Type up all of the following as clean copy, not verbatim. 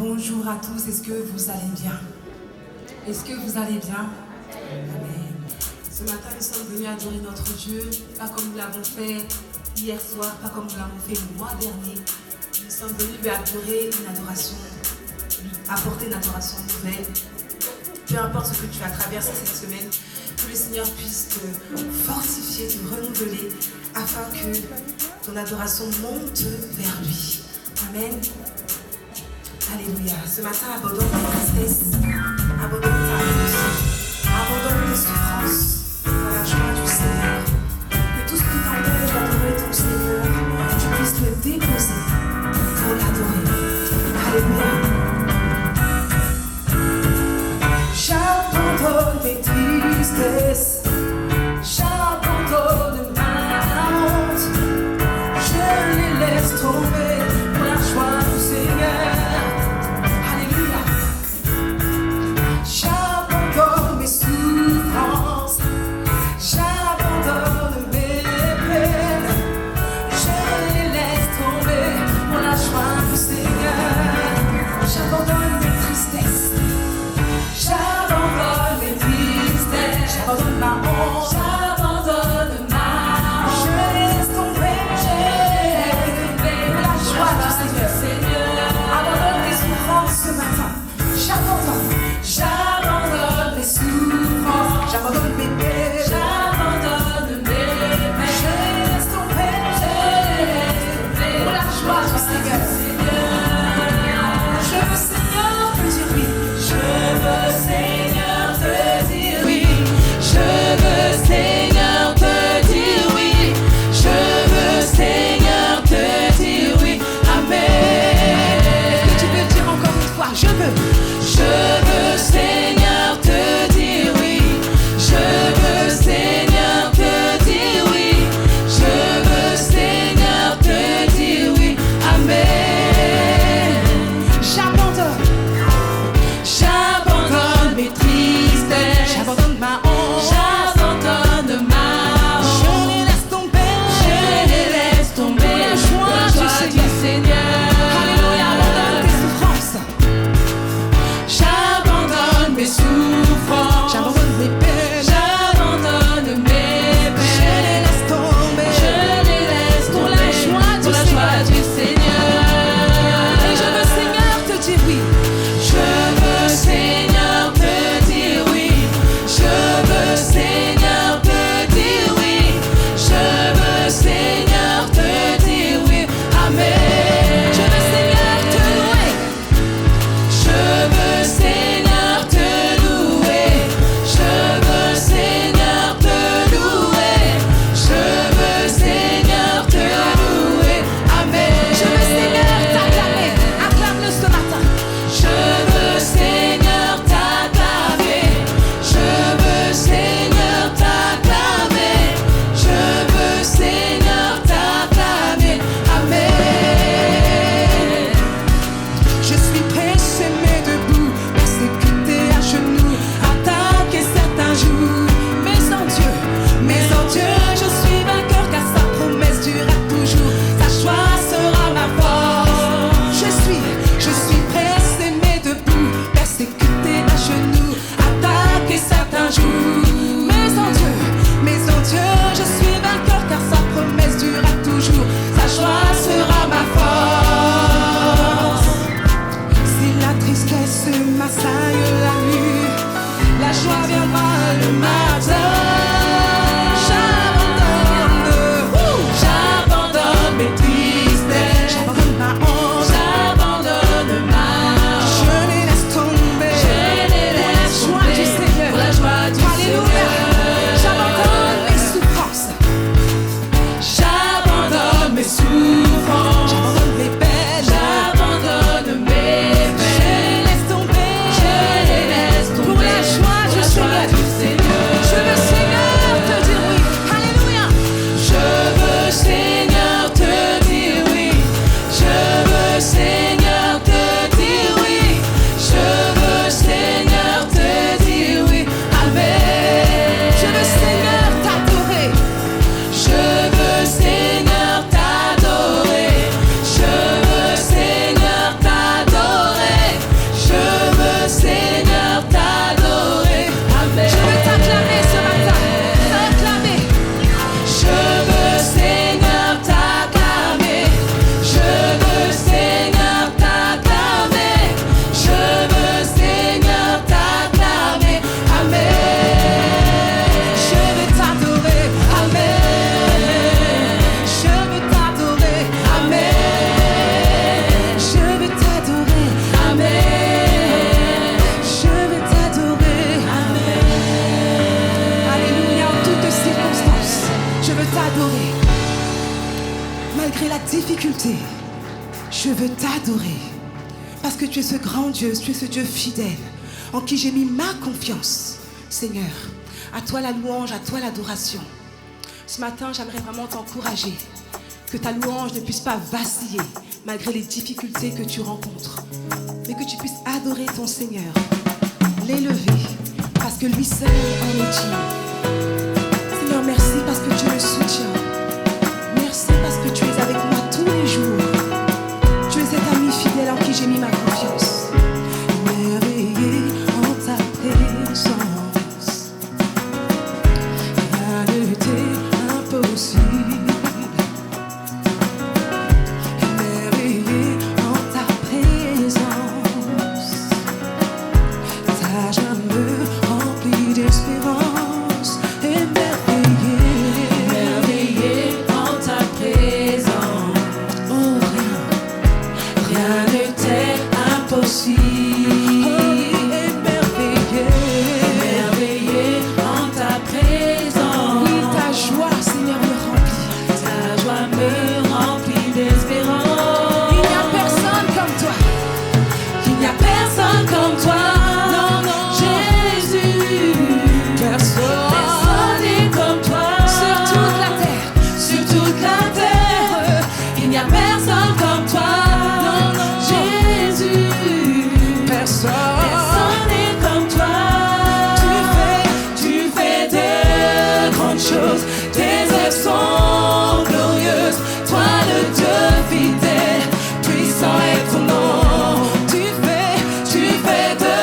Bonjour à tous, est-ce que vous allez bien? Est-ce que vous allez bien? Amen. Ce matin, nous sommes venus adorer notre Dieu, pas comme nous l'avons fait hier soir, pas comme nous l'avons fait le mois dernier. Nous sommes venus lui adorer une adoration, lui apporter une adoration nouvelle. Peu importe ce que tu as traversé cette semaine, que le Seigneur puisse te fortifier, te renouveler, afin que ton adoration monte vers lui. Amen. Alléluia. Ce matin, abandonne ta tristesse, abandonne ta honte, abandonne tes souffrances dans la joie du Seigneur. Que tout ce qui t'empêche d'adorer ton Seigneur, tu puisses le déposer pour l'adorer. Alléluia. J'abandonne mes tristesses, j'abandonne ma honte, je les laisse tomber pour la joie du Seigneur. Alléluia. J'abandonne mes souffrances, j'abandonne mes peines, je les laisse tomber pour la joie du Seigneur. J'abandonne mes tristesses, j'abandonne mes tristesses, j'abandonne ma honte, j'abandonne ma honte, je laisse tomber pour la joie du Seigneur. Abandonne tes souffrances ce matin. J'abandonne mes souffrances, j'abandonne mes peines, j'abandonne mes peines, je laisse tomber pour la joie du Seigneur. Je veux Seigneur te dire oui, je veux Seigneur te dire oui, je veux Seigneur te dire oui, je veux Seigneur te dire oui, amen. Est-ce que tu peux dire encore une fois, je veux Seigneur te dire oui, je veux Seigneur te dire oui, je veux Seigneur te dire oui, amen. J'abandonne mes tristesses, j'abandonne ma honte, j'abandonne ma honte, je les laisse tomber pour la joie du Seigneur. Alléluia. Abandonne tes souffrances, j'abandonne mes souffrances, j'abandonne mes peines, j'abandonne mes peines, je les laisse tomber pour la joie du Seigneur. Et je veux Seigneur te dire oui, je veux Seigneur te dire oui, je veux Seigneur te dire oui, je veux Seigneur te dire oui, amen. Je veux Seigneur te louer, je veux Seigneur te louer, je veux Seigneur te louer, je veux Seigneur te louer, amen. Je veux Seigneur t'acclamer, acclame-le ce matin. Je veux Seigneur t'acclamer, je veux Seigneur t'acclamer, je veux Seigneur t'acclamer, amen. Je suis prêt, s'aimer debout, persécuté à genoux, attaqué certains jours. Mais en Dieu, je suis vainqueur car sa promesse durera toujours. Sa joie sera ma force. Je suis prêt, s'aimer debout, persécuté à genoux, attaqué certains jours. Mais en Dieu, je suis vainqueur car sa promesse durera toujours. Sa joie sera ma force. Si la tristesse m'assaille la nuit, la joie viendra le matin. J'abandonne mes tristesses, j'abandonne ma honte, j'abandonne ma honte, je les laisse tomber pour la joie du Seigneur. Alléluia. J'abandonne mes souffrances, j'abandonne mes souffrances, j'abandonne mes peines, j'abandonne mes peines, je les laisse tomber pour la joie du Seigneur. Je veux Seigneur te dire oui, alléluia. Je veux Seigneur te dire oui, je veux Seigneur te dire oui, je veux Seigneur te dire oui, amen. Je veux Seigneur t'adorer, je veux Seigneur t'adorer. difficultés, je veux t'adorer. Parce que tu es ce grand Dieu, tu es ce Dieu fidèle en qui j'ai mis ma confiance. Seigneur, à toi la louange, à toi l'adoration. Ce matin, j'aimerais vraiment t'encourager. Que ta louange ne puisse pas vaciller malgré les difficultés que tu rencontres. Mais que tu puisses adorer ton Seigneur, l'élever, parce que lui seul en est digne. Seigneur, merci parce que tu me soutiens. Merci parce que tu es avec moi tous les jours. Tu es cet ami fidèle en qui j'ai mis ma confiance. Merveilleux en ta présence, rien ne t'est impossible. Merveilleux en ta présence, ta joie me remplit d'espérance. Et merveilleux en ta présence, oh rien ne t'est impossible. Merveilleux en ta présence. Oui, ta joie, Seigneur, me remplit. Ta joie me remplit d'espérance. Il n'y a personne comme toi. Il n'y a personne comme toi. Non, non, Jésus. Personne n'est comme toi. Sur toute la terre. Sur toute la terre. Il n'y a personne comme toi. Non, non, Jésus. Personne n'est comme toi. Tu fais de grandes choses. Tes œuvres sont glorieuses. Toi le Dieu fidèle, puissant est ton nom. Tu fais de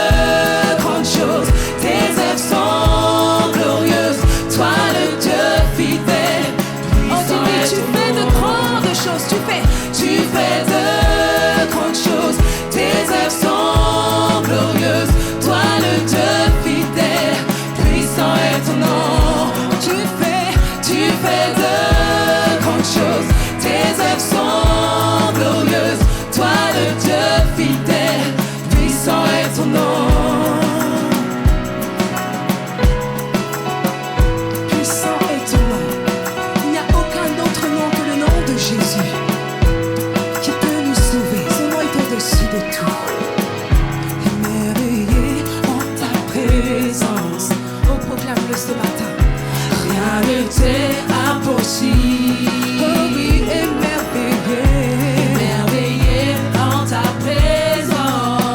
grandes choses. Tes œuvres sont glorieuses. Toi le Dieu fidèle, puissant est ton nom. Tu fais de grandes choses. Tu fais de grandes choses. Tes œuvres sont glorieuses. Toi le Dieu fidèle, puissant est ton nom. Tu fais de grandes choses. Tes œuvres sont glorieuses. Toi le Dieu fidèle, puissant est ton nom. Puissant est ton nom. Il n'y a aucun autre nom que le nom de Jésus qui peut nous sauver. Son nom est au-dessus de tout. Merveilleux en ta présence. Oh, proclame-le ce matin. Rien ne t'est impossible. Oh oui, merveilleux en ta présence.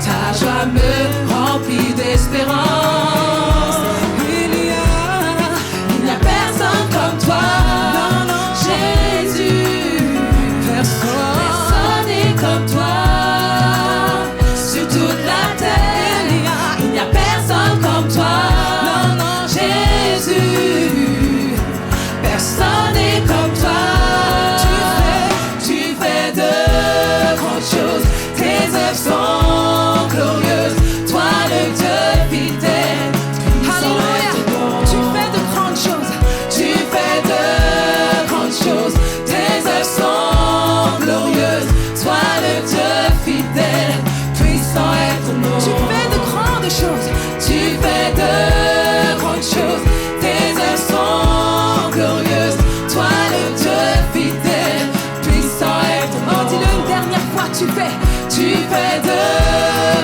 Ta joie me remplit d'espérance. Il n'y a personne comme toi. Non, non, Jésus. Personne n'est comme toi. Sur toute la terre, il n'y a personne comme toi. Non, non, Jésus. Personne n'est comme toi. Tu fais de grandes choses. Tes œuvres sont glorieuses. Toi le Dieu fidèle. Alléluia. Tu fais de grandes choses. Tu fais de grandes choses. Tes œuvres sont glorieuses. Toi le Dieu fidèle. Puissant est ton nom. Tu fais de grandes choses. Tu fais de grandes choses. Tes œuvres sont glorieuses. Toi le Dieu fidèle. Puissant est ton nom. Dis-le une dernière fois. Tu fais de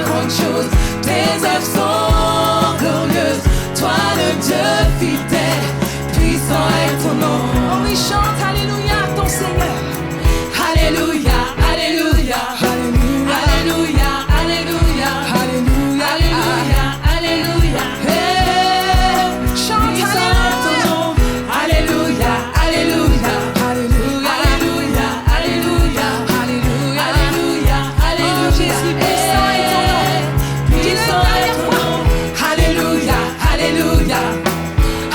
grandes choses. Tes œuvres sont glorieuses. Toi le Dieu fidèle. Puissant est ton nom. Oh oui, chante alléluia à ton Seigneur. Alléluia, alléluia. Alléluia, alléluia. Alléluia, alléluia. Hey, chante alléluia. Alléluia, alléluia. Alléluia, alléluia. Alléluia, alléluia. Alléluia. Jésus, puissant est ton nom. Puissant est ton nom. Alléluia, alléluia.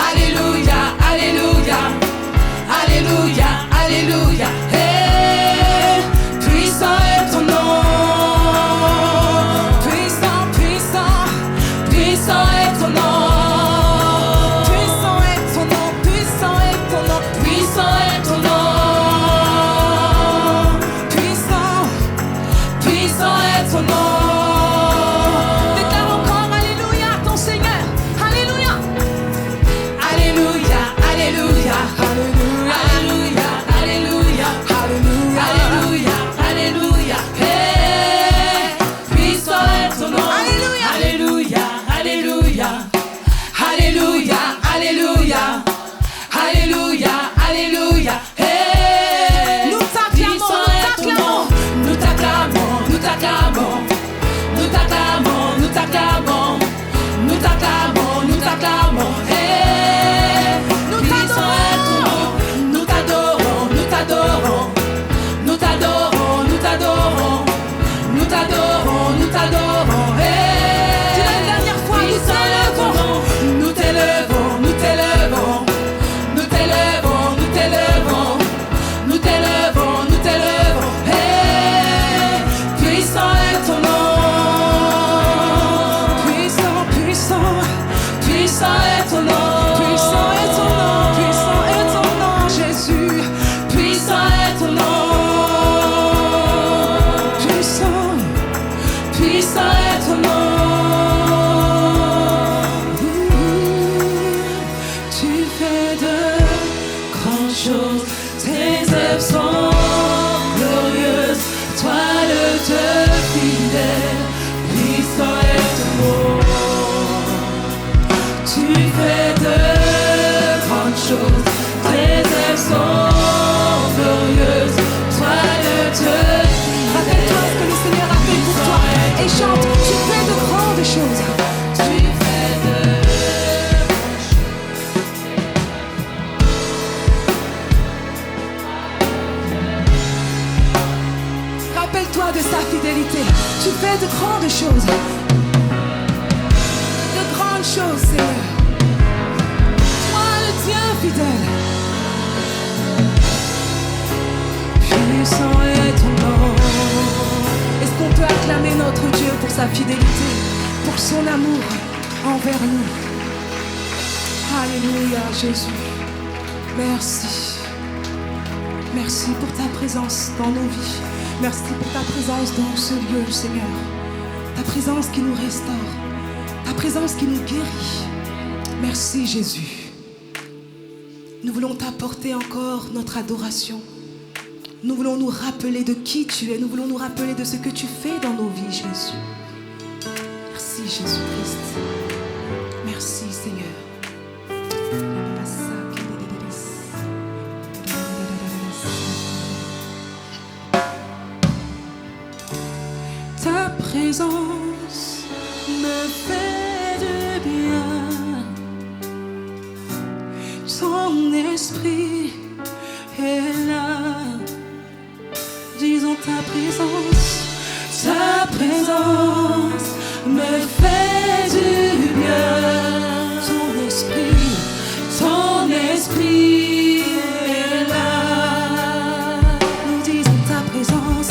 Alléluia, alléluia. Alléluia. œuvres sont glorieuses. Toi le Dieu fidèle, puissant est ton nom. Tu fais de grandes choses, tes œuvres sont glorieuses. Toi le Dieu fidèle. Rappelle-toi ce que le Seigneur a fait pour toi et chante. Tu fais de grandes choses. Tu fais de grandes choses. Rappelle-toi de sa fidélité. Tu fais de grandes choses. De grandes choses, Seigneur. Toi le Dieu fidèle. Puissant est ton nom. Est-ce qu'on peut acclamer notre Dieu pour sa fidélité, pour son amour envers nous? Alléluia, Jésus. Merci. Merci pour ta présence dans nos vies. Merci pour ta présence dans ce lieu, Seigneur. Ta présence qui nous restaure. Ta présence qui nous guérit. Merci, Jésus. Nous voulons t'apporter encore notre adoration. Nous voulons nous rappeler de qui tu es. Nous voulons nous rappeler de ce que tu fais dans nos vies, Jésus. Merci, Jésus-Christ. Merci, Seigneur. Ta présence me fait du bien. Ton esprit est là. Disons ta présence me fait du bien. Ton esprit est là. Nous disons ta présence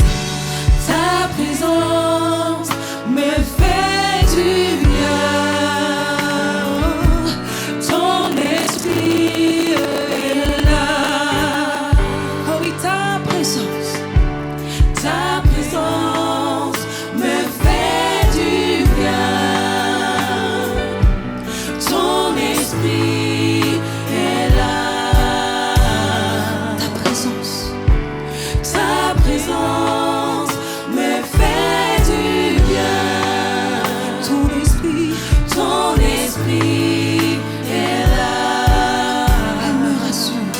me fait du bien. Ton esprit est là. Oh oui, ta présence me fait du bien. Ton esprit est là. Ta présence me fait du bien. Ton esprit est là. Elle me rassure.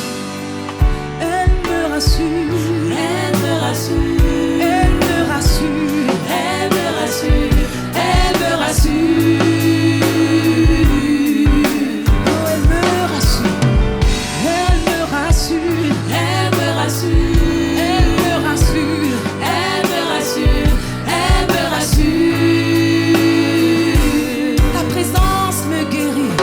Elle me rassure. Elle me rassure. Elle me rassure. Elle me rassure. Elle me rassure. Oh, elle me rassure. Elle me rassure. Elle me rassure. Elle me rassure. Elle me rassure. Elle me rassure. Ta présence me guérit.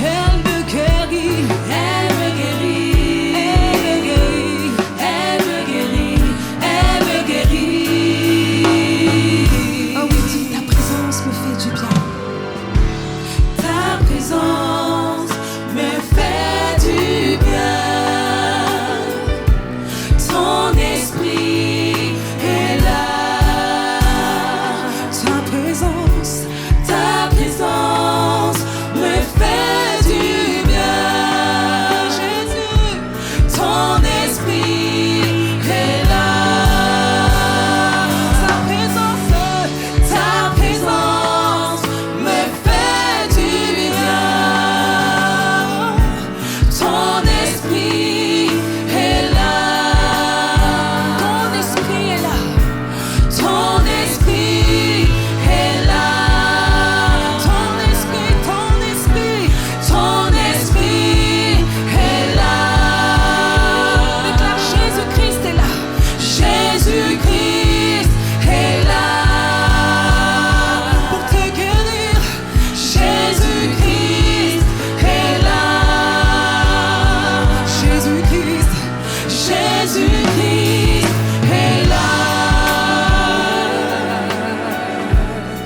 Elle me guérit. Elle me guérit. Elle me guérit. Elle me guérit. Oh oui, dis, ta présence me fait du bien. Ta présence me fait du bien. Ton esprit est là. Ta présence me fait du bien. Jésus, ton esprit est là. Ta présence me fait du bien. Ton esprit est là. Ton esprit est là. Ton esprit est là. Ton esprit est là. Déclare Jésus-Christ est là. Jésus-Christ est là. Pour te guérir, Jésus-Christ est là. Jésus-Christ est là.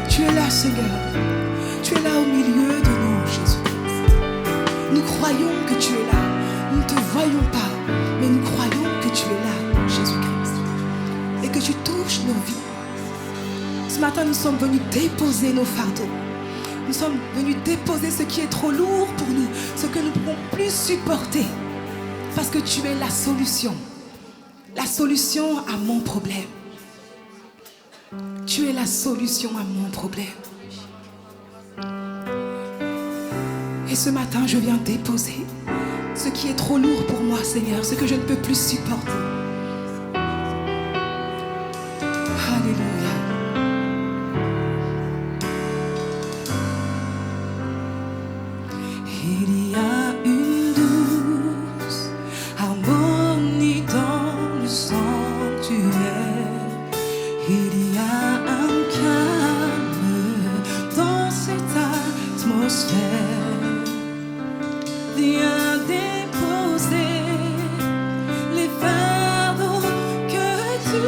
Tu es là, Seigneur. Tu es là au milieu de nous, Jésus-Christ. Nous croyons que tu es là. Nous ne te voyons pas, mais nous croyons que tu es là, Jésus-Christ. Et que tu touches nos vies. Ce matin, nous sommes venus déposer nos fardeaux. Nous sommes venus déposer ce qui est trop lourd pour nous, ce que nous ne pouvons plus supporter. parce que tu es la solution. La solution à mon problème. Tu es la solution à mon problème. Et ce matin, je viens déposer ce qui est trop lourd pour moi, Seigneur, ce que je ne peux plus supporter. Alléluia. Il y a une douce harmonie dans le sanctuaire. Il y a un calme dans cette atmosphère. Viens déposer les fardeaux que tu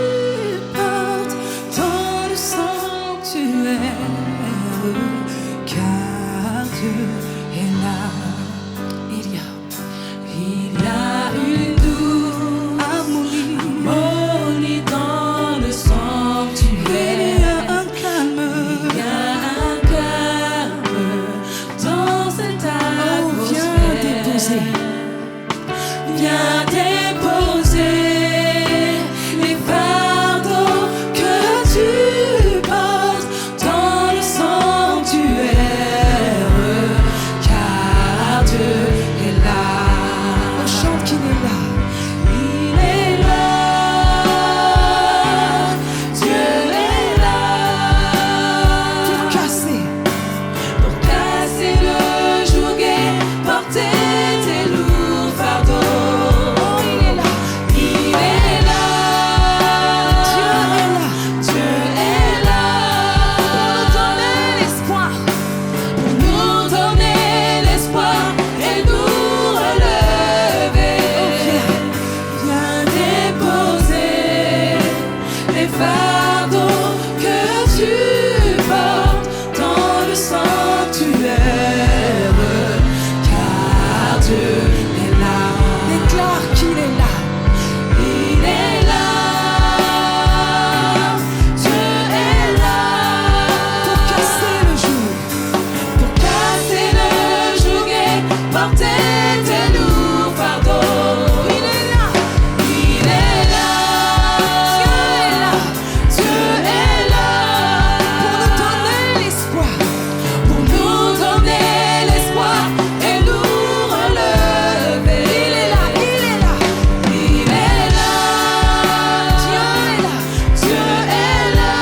portes dans le sanctuaire, car Dieu est là. Il y a une douce harmonie dans le sanctuaire. Il y a un calme dans cette atmosphère. Viens déposer les fardeaux que tu portes dans le sanctuaire, car Dieu est là. On chante qu'il est là. Il est là. Dieu est là. Pour casser le joug, porter tes lourds fardeaux. Oh, il est là. Il est là. Dieu est là. Pour nous donner l'espoir et nous relever. Viens déposer les fardeaux que tu portes dans le sanctuaire, car Dieu est là. Déclare qu'il est là. Il est là. Dieu est là. Pour casser le joug. Pour casser le joug et porter tes lourds fardeaux. Il est là. Il est là. Dieu est là. Pour nous donner l'espoir. Pour nous donner l'espoir et nous relever. Il est là. Il est là. Il est là. Dieu est là.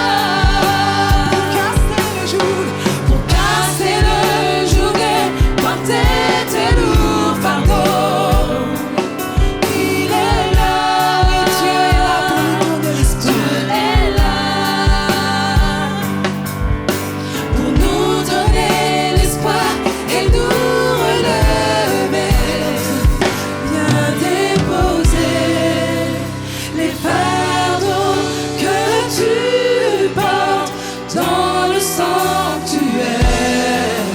Pour casser le joug. Pour casser le joug et porter tes lourds fardeaux. Il est là. Oui, Dieu est là pour nous donner l'espoir. Dieu est là. Pour nous donner l'espoir et nous relever. Viens déposer les fardeaux que tu portes dans le sanctuaire,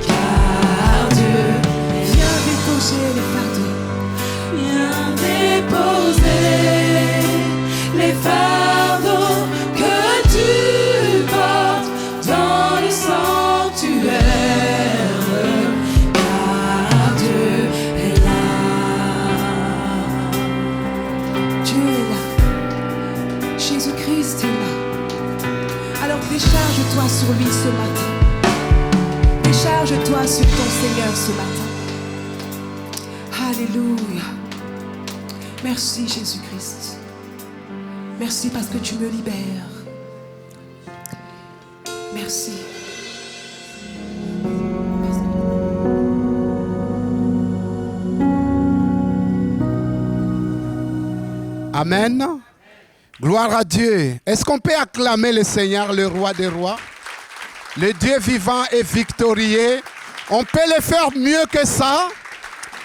car Dieu vient déposer les fardeaux. Viens déposer les fardeaux que tu portes dans le sanctuaire, car Dieu est là. Dieu est là. Jésus-Christ est là. Alors décharge-toi sur lui ce matin. Décharge-toi sur ton Seigneur ce matin. Alléluia. Merci Jésus-Christ. Merci parce que tu me libères. Merci. Amen. Gloire à Dieu. Est-ce qu'on peut acclamer le Seigneur, le roi des rois? Le Dieu vivant et victorieux. On peut le faire mieux que ça.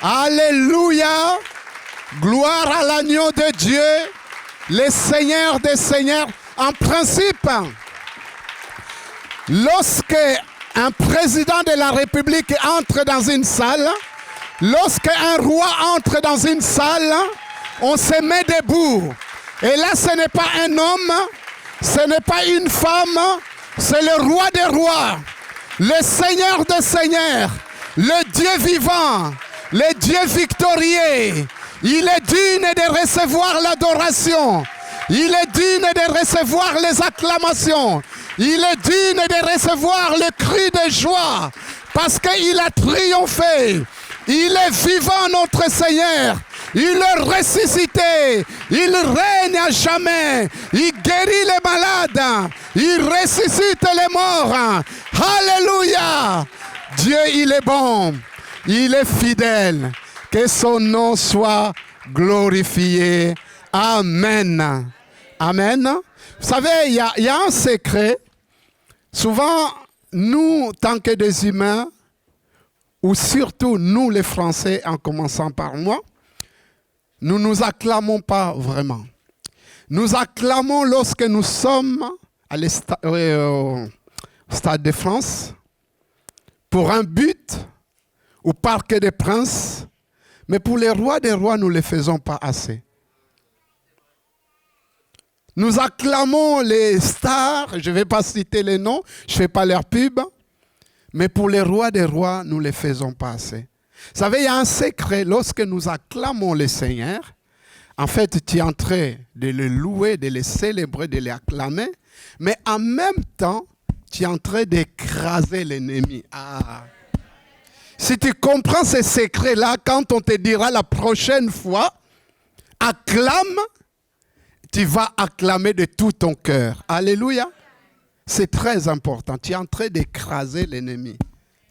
Alléluia. Gloire à l'agneau de Dieu, le Seigneur des seigneurs. En principe, lorsque un président de la République entre dans une salle, lorsqu'un roi entre dans une salle, on se met debout. Et là, ce n'est pas un homme, ce n'est pas une femme, c'est le roi des rois, le Seigneur des seigneurs, le Dieu vivant, le Dieu victorieux. Il est digne de recevoir l'adoration. Il est digne de recevoir les acclamations. Il est digne de recevoir le cri de joie. Parce qu'il a triomphé. Il est vivant, notre Seigneur. Il est ressuscité. Il règne à jamais. Il guérit les malades. Il ressuscite les morts. Alléluia. Dieu, il est bon. Il est fidèle. Que son nom soit glorifié. Amen. Amen. Vous savez, il y a un secret. Souvent, nous, tant que des humains, ou surtout nous les Français, en commençant par moi, nous ne nous acclamons pas vraiment. Nous acclamons lorsque nous sommes au Stade de France, pour un but, au Parc des Princes, mais pour les rois des rois, nous ne le faisons pas assez. Nous acclamons les stars, je ne vais pas citer les noms, je ne fais pas leur pub, mais pour les rois des rois, nous ne les faisons pas assez. Vous savez, il y a un secret, lorsque nous acclamons le Seigneur, en fait, tu es en train de le louer, de le célébrer, de l'acclamer, mais en même temps, tu es en train d'écraser l'ennemi. Ah. Si tu comprends ce secret-là, quand on te dira la prochaine fois, acclame, tu vas acclamer de tout ton cœur. Alléluia. C'est très important. Tu es en train d'écraser l'ennemi.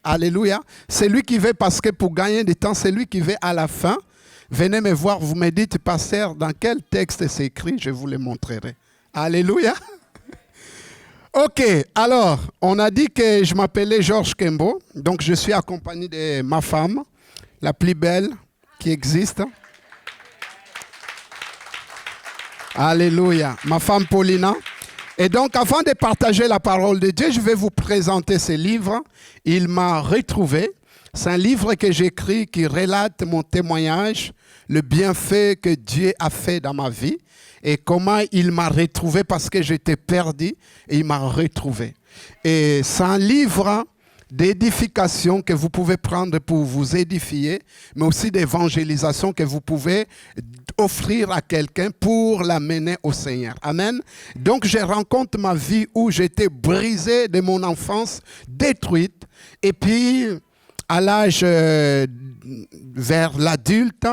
Alléluia. C'est lui qui veut, parce que pour gagner du temps, c'est lui qui veut à la fin. Venez me voir, vous me dites, pasteur, dans quel texte c'est écrit, je vous le montrerai. Alléluia. Ok, alors, on a dit que je m'appelais Georges Kembo, donc je suis accompagné de ma femme, la plus belle qui existe. Alléluia. Ma femme Paulina. Et donc, avant de partager la parole de Dieu, je vais vous présenter ce livre. Il m'a retrouvé. C'est un livre que j'écris qui relate mon témoignage, le bienfait que Dieu a fait dans ma vie et comment il m'a retrouvé parce que j'étais perdu et il m'a retrouvé. Et c'est un livre d'édification que vous pouvez prendre pour vous édifier, mais aussi d'évangélisation que vous pouvez offrir à quelqu'un pour l'amener au Seigneur. Amen. Donc, je rencontre ma vie où j'étais brisé de mon enfance, détruite. Et puis, à l'âge vers l'adulte,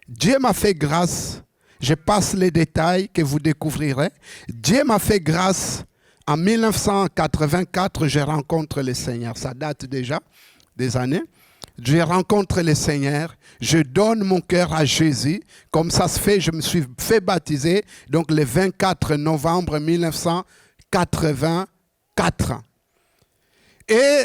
Dieu m'a fait grâce. Je passe les détails que vous découvrirez. Dieu m'a fait grâce. En 1984, je rencontre le Seigneur. Ça date déjà des années. Je rencontre le Seigneur. Je donne mon cœur à Jésus. Comme ça se fait, je me suis fait baptiser. Donc le 24 novembre 1984. Et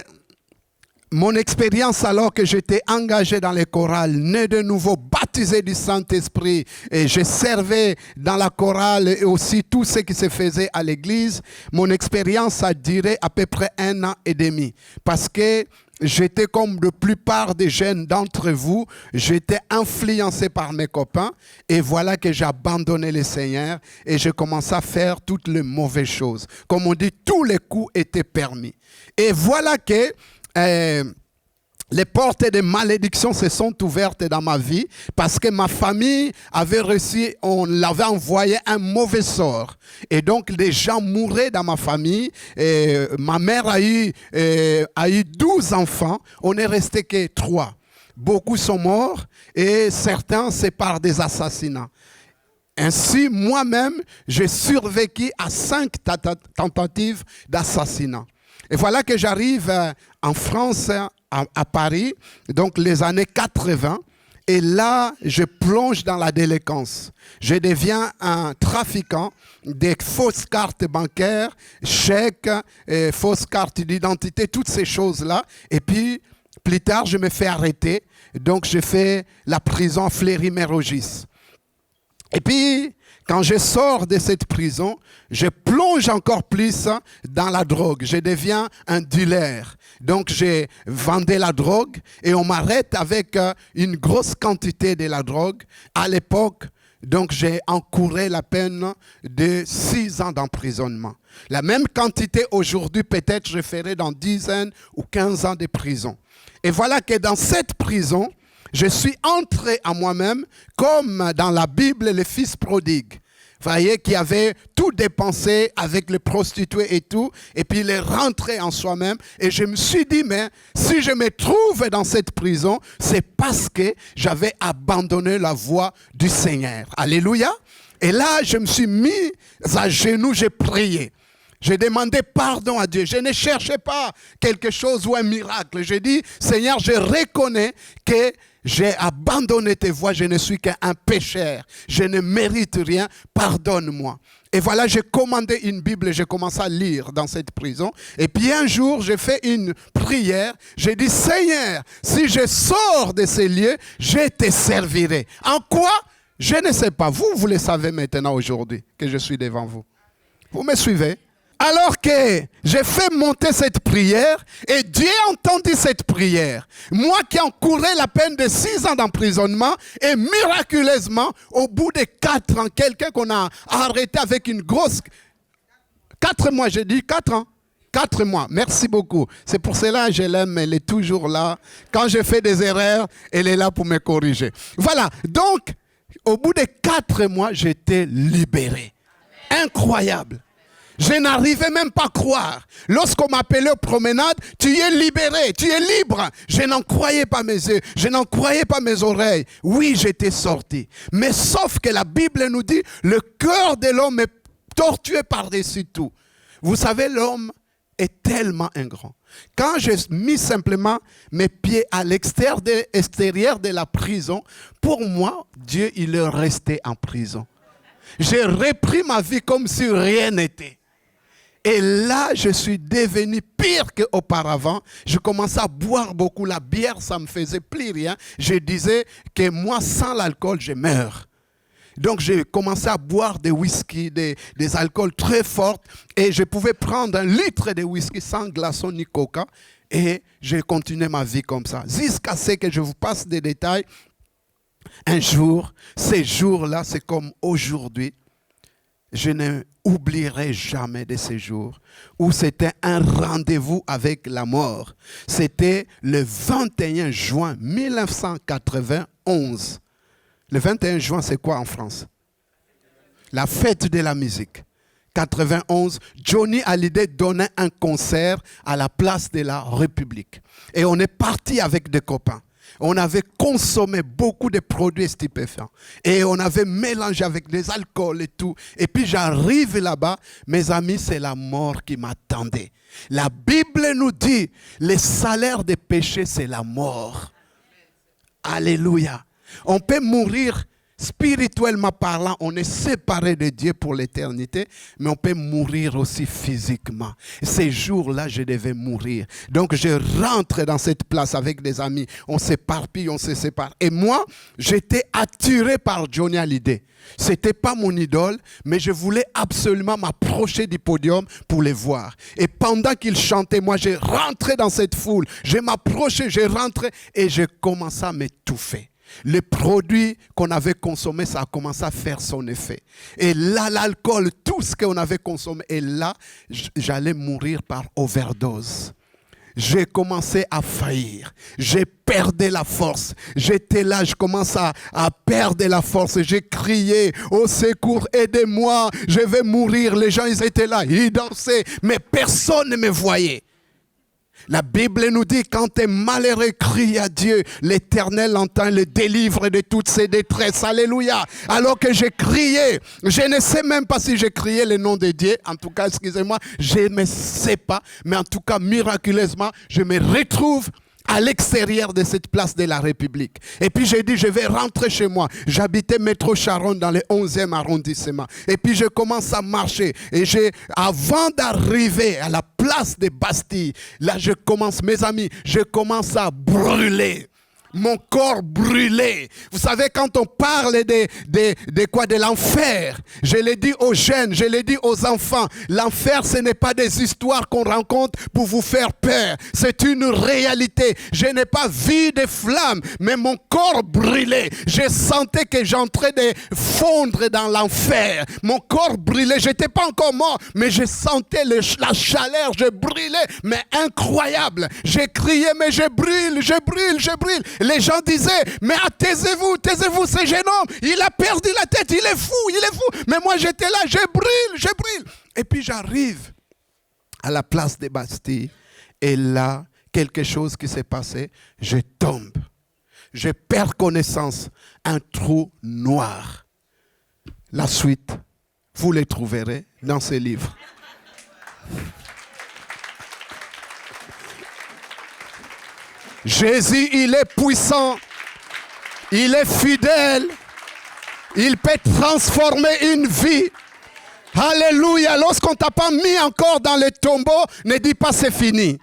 mon expérience alors que j'étais engagé dans les chorales, né de nouveau, baptisé du Saint-Esprit, et je servais dans la chorale et aussi tout ce qui se faisait à l'église, mon expérience a duré à peu près 1 an et demi. Parce que j'étais comme la plupart des jeunes d'entre vous, j'étais influencé par mes copains et voilà que j'ai abandonné le Seigneur et j'ai commencé à faire toutes les mauvaises choses. Comme on dit, tous les coups étaient permis. Et voilà que les portes de malédiction se sont ouvertes dans ma vie parce que ma famille avait reçu, on l'avait envoyé un mauvais sort. Et donc, les gens mouraient dans ma famille. Et ma mère a eu 12 enfants. On n'est resté que 3. Beaucoup sont morts et certains, c'est par des assassinats. Ainsi, moi-même, j'ai survécu à 5 tentatives d'assassinat. Et voilà que j'arrive en France, à Paris, donc les années 80. Et là, je plonge dans la délinquance. Je deviens un trafiquant des fausses cartes bancaires, chèques, fausses cartes d'identité, toutes ces choses-là. Et puis, plus tard, je me fais arrêter. Donc, je fais la prison à Fleury-Mérogis. Et puis, quand je sors de cette prison, je plonge encore plus dans la drogue. Je deviens un dealer. Donc, j'ai vendu la drogue et on m'arrête avec une grosse quantité de la drogue. À l'époque, donc, j'ai encouru la peine de 6 ans d'emprisonnement. La même quantité aujourd'hui, peut-être, je ferai dans 10 ou 15 ans de prison. Et voilà que dans cette prison, Je suis entré en moi-même comme dans la Bible, le fils prodigue. Vous voyez, qui avait tout dépensé avec les prostituées et tout, et puis il est rentré en soi-même. Et je me suis dit, mais si je me trouve dans cette prison, c'est parce que j'avais abandonné la voie du Seigneur. Alléluia. Et là, je me suis mis à genoux, j'ai prié. J'ai demandé pardon à Dieu. Je ne cherchais pas quelque chose ou un miracle. J'ai dit, Seigneur, je reconnais que j'ai abandonné tes voies. Je ne suis qu'un pécheur. Je ne mérite rien. Pardonne-moi. Et voilà, j'ai commandé une Bible et j'ai commencé à lire dans cette prison. Et puis un jour, j'ai fait une prière. J'ai dit, Seigneur, si je sors de ces lieux, je te servirai. En quoi? Je ne sais pas. Vous le savez maintenant aujourd'hui que je suis devant vous. Vous me suivez? Alors que j'ai fait monter cette prière et Dieu a entendu cette prière. Moi qui encourais la peine de 6 ans d'emprisonnement et miraculeusement, au bout de 4 ans, quelqu'un qu'on a arrêté avec une grosse... 4 mois, j'ai dit 4 ans. 4 mois, merci beaucoup. C'est pour cela que je l'aime, elle est toujours là. Quand je fais des erreurs, elle est là pour me corriger. Voilà, donc, au bout de 4 mois, j'étais libéré. Incroyable. Je n'arrivais même pas à croire. Lorsqu'on m'appelait aux promenades, tu es libéré, tu es libre. Je n'en croyais pas mes yeux, je n'en croyais pas mes oreilles. Oui, j'étais sorti. Mais sauf que la Bible nous dit, le cœur de l'homme est tortueux par-dessus tout. Vous savez, l'homme est tellement ingrat. Quand j'ai mis simplement mes pieds à l'extérieur de la prison, pour moi, Dieu, il est resté en prison. J'ai repris ma vie comme si rien n'était. Et là, je suis devenu pire qu'auparavant. Je commençais à boire beaucoup. La bière, ça ne me faisait plus rien. Je disais que moi, sans l'alcool, je meurs. Donc, j'ai commencé à boire des whisky, des alcools très forts. Et je pouvais prendre 1 litre de whisky sans glaçon ni coca. Et j'ai continué ma vie comme ça. Jusqu'à ce que je vous passe des détails. Un jour, ces jours-là, c'est comme aujourd'hui. Je n'oublierai jamais de ces jours où c'était un rendez-vous avec la mort. C'était le 21 juin 1991. Le 21 juin, c'est quoi en France? La fête de la musique. 91, Johnny Hallyday donnait un concert à la place de la République. Et on est parti avec des copains. On avait consommé beaucoup de produits stupéfiants. Et on avait mélangé avec des alcools et tout. Et puis j'arrive là-bas, mes amis, c'est la mort qui m'attendait. La Bible nous dit, le salaire des péchés, c'est la mort. Alléluia. On peut mourir spirituellement parlant, on est séparé de Dieu pour l'éternité, mais on peut mourir aussi physiquement. Ces jours-là, je devais mourir. Donc, je rentre dans cette place avec des amis. On s'éparpille, on se sépare. Et moi, j'étais attiré par Johnny Hallyday. Ce n'était pas mon idole, mais je voulais absolument m'approcher du podium pour les voir. Et pendant qu'il chantait, moi, je rentrais dans cette foule. Je m'approchais, je rentrais et je commençais à m'étouffer. Les produits qu'on avait consommés, ça a commencé à faire son effet. Et là, l'alcool, tout ce qu'on avait consommé, et là, j'allais mourir par overdose. J'ai commencé à faillir. J'ai perdu la force. J'étais là, je commençais à perdre la force. J'ai crié, au secours, aidez-moi, je vais mourir. Les gens, ils étaient là, ils dansaient, mais personne ne me voyait. La Bible nous dit, quand un malheureux crie à Dieu, l'Éternel entend, le délivre de toutes ses détresses. Alléluia. Alors que j'ai crié, je ne sais même pas si j'ai crié le nom de Dieu. En tout cas, excusez-moi, je ne sais pas. Mais en tout cas, miraculeusement, je me retrouve à l'extérieur de cette place de la République. Et puis j'ai dit, je vais rentrer chez moi. J'habitais Métro Charonne dans le 11e arrondissement. Et puis je commence à marcher. Et avant d'arriver à la place de Bastille, là je commence, mes amis, je commence à brûler. Mon corps brûlé. Vous savez, quand on parle de l'enfer, je l'ai dit aux jeunes, je l'ai dit aux enfants, l'enfer, ce n'est pas des histoires qu'on rencontre pour vous faire peur. C'est une réalité. Je n'ai pas vu de flammes, mais mon corps brûlait. Je sentais que j'entrais de fondre dans l'enfer. Mon corps brûlait. Je n'étais pas encore mort, mais je sentais la chaleur. Je brûlais, mais incroyable. J'ai crié, mais je brûle, je brûle, je brûle. Les gens disaient, mais taisez-vous, taisez-vous, ce jeune homme, il a perdu la tête, il est fou. Mais moi j'étais là, je brûle. Et puis j'arrive à la place des Bastilles, et là, quelque chose qui s'est passé, je tombe. Je perds connaissance, un trou noir. La suite, vous les trouverez dans ces livres. Jésus, il est puissant, il est fidèle, il peut transformer une vie. Alléluia, lorsqu'on ne t'a pas mis encore dans le tombeau, ne dis pas c'est fini.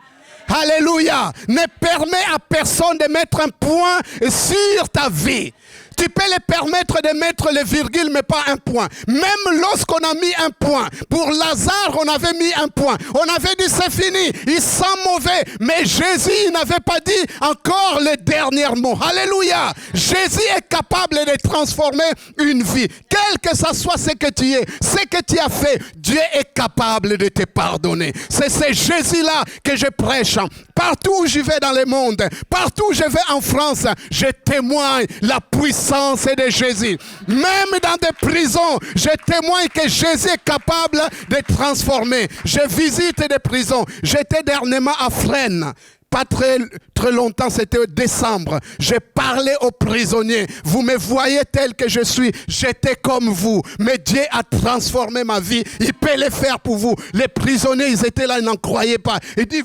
Alléluia, ne permets à personne de mettre un point sur ta vie. Tu peux les permettre de mettre les virgules, mais pas un point. Même lorsqu'on a mis un point, pour Lazare, on avait mis un point. On avait dit c'est fini, il sent mauvais. Mais Jésus n'avait pas dit encore le dernier mot. Alléluia. Jésus est capable de transformer une vie. Quel que ce soit ce que tu es, ce que tu as fait, Dieu est capable de te pardonner. C'est ce Jésus-là que je prêche. Partout où je vais dans le monde, partout où je vais en France, je témoigne la puissance de Jésus. Même dans des prisons, je témoigne que Jésus est capable de transformer. Je visite des prisons. J'étais dernièrement à Fresnes. Pas très longtemps, c'était décembre. Je parlais aux prisonniers. Vous me voyez tel que je suis. J'étais comme vous. Mais Dieu a transformé ma vie. Il peut le faire pour vous. Les prisonniers, ils étaient là, ils n'en croyaient pas. Il dit,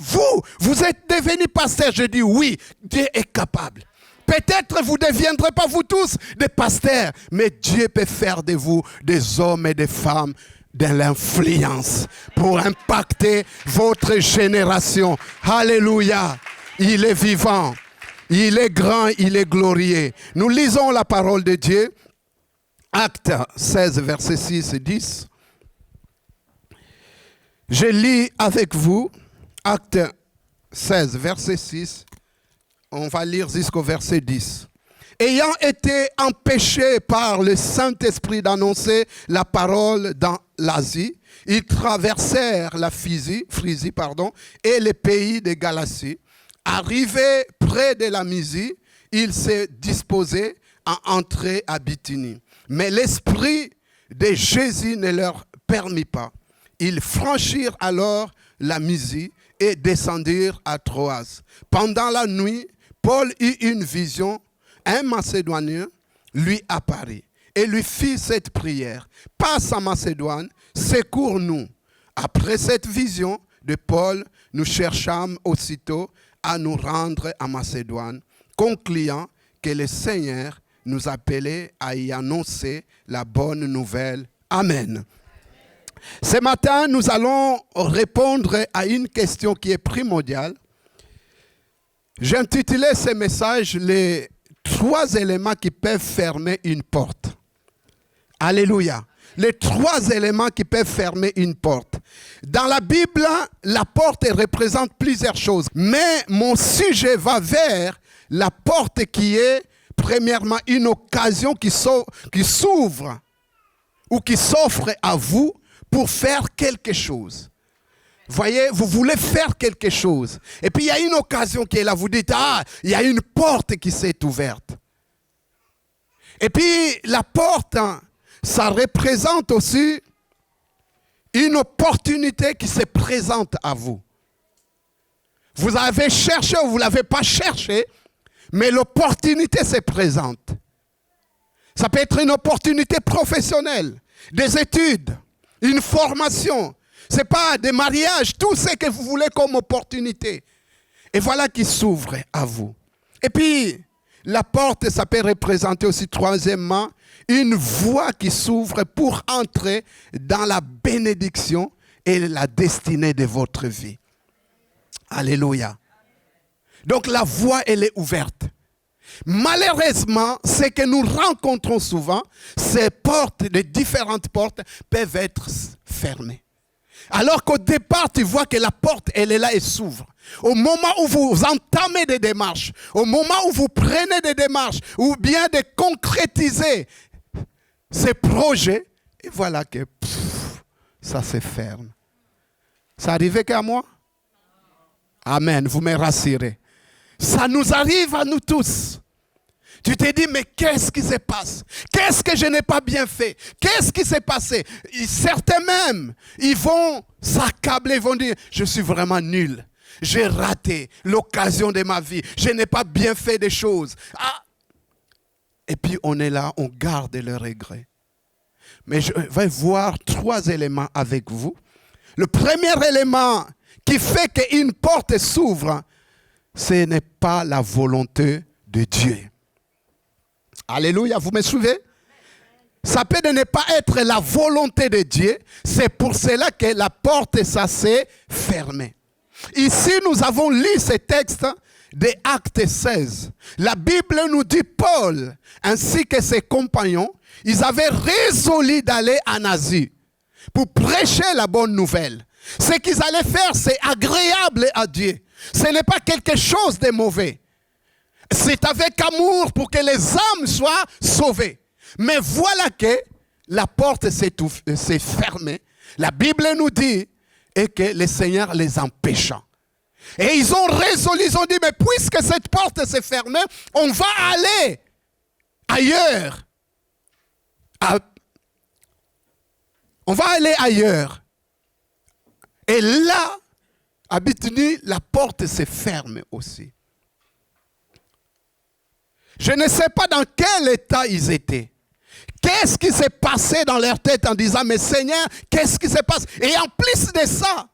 vous êtes devenu pasteur. Je dis, oui, Dieu est capable. Peut-être vous ne deviendrez pas vous tous des pasteurs, mais Dieu peut faire de vous des hommes et des femmes de l'influence pour impacter votre génération. Alléluia. Il est vivant, il est grand, il est glorieux. Nous lisons la parole de Dieu. Actes 16, versets 6 et 10. Je lis avec vous Actes 16, verset 6. On va lire jusqu'au verset 10. Ayant été empêchés par le Saint-Esprit d'annoncer la parole dans l'Asie, ils traversèrent la Phrygie, et les pays de Galatie. Arrivés près de la Mysie, ils se disposaient à entrer à Bithynie. Mais l'Esprit de Jésus ne leur permit pas. Ils franchirent alors la Mysie et descendirent à Troas. Pendant la nuit, Paul eut une vision. Un Macédonien lui apparut et lui fit cette prière. Passe en Macédoine, secours-nous. Après cette vision de Paul, nous cherchâmes aussitôt à nous rendre en Macédoine, concluant que le Seigneur nous appelait à y annoncer la bonne nouvelle. Amen. Ce matin, nous allons répondre à une question qui est primordiale. J'ai intitulé ce message « Les 3 éléments qui peuvent fermer une porte ». Alléluia. Les 3 éléments qui peuvent fermer une porte. Dans la Bible, la porte représente plusieurs choses. Mais mon sujet va vers la porte qui est, premièrement, une occasion qui s'ouvre ou qui s'offre à vous pour faire quelque chose. Voyez, vous voulez faire quelque chose. Et puis il y a une occasion qui est là. Vous dites, il y a une porte qui s'est ouverte. Et puis la porte, ça représente aussi une opportunité qui se présente à vous. Vous avez cherché ou vous ne l'avez pas cherché, mais l'opportunité se présente. Ça peut être une opportunité professionnelle, des études, une formation. Ce n'est pas des mariages, tout ce que vous voulez comme opportunité. Et voilà qui s'ouvre à vous. Et puis, la porte, ça peut représenter aussi, troisièmement, une voie qui s'ouvre pour entrer dans la bénédiction et la destinée de votre vie. Alléluia. Donc la voie, elle est ouverte. Malheureusement, ce que nous rencontrons souvent, ces portes, les différentes portes, peuvent être fermées. Alors qu'au départ, tu vois que la porte, elle est là et s'ouvre. Au moment où vous entamez des démarches, au moment où vous prenez des démarches, ou bien de concrétiser ces projets, et voilà que ça se ferme. Ça arrivait qu'à moi? Amen, vous me rassurez. Ça nous arrive à nous tous. Tu te dis, mais qu'est-ce qui se passe? Qu'est-ce que je n'ai pas bien fait? Qu'est-ce qui s'est passé? Certains même, ils vont s'accabler, ils vont dire, je suis vraiment nul. J'ai raté l'occasion de ma vie. Je n'ai pas bien fait des choses. Ah. Et puis on est là, on garde le regret. Mais je vais voir 3 éléments avec vous. Le premier élément qui fait qu'une porte s'ouvre, ce n'est pas la volonté de Dieu. Alléluia, vous me suivez? Ça peut ne pas être la volonté de Dieu. C'est pour cela que la porte s'est fermée. Ici, nous avons lu ce texte des Actes 16. La Bible nous dit Paul ainsi que ses compagnons, ils avaient résolu d'aller en Asie pour prêcher la bonne nouvelle. Ce qu'ils allaient faire, c'est agréable à Dieu. Ce n'est pas quelque chose de mauvais. C'est avec amour pour que les âmes soient sauvées. Mais voilà que la porte s'est fermée. La Bible nous dit et que le Seigneur les empêcha. Et ils ont résolu, ils ont dit, mais puisque cette porte s'est fermée, on va aller ailleurs. On va aller ailleurs. Et là, à Bithynie, la porte se ferme aussi. Je ne sais pas dans quel état ils étaient. Qu'est-ce qui s'est passé dans leur tête en disant, mais Seigneur, qu'est-ce qui se passe? Et en plus de ça,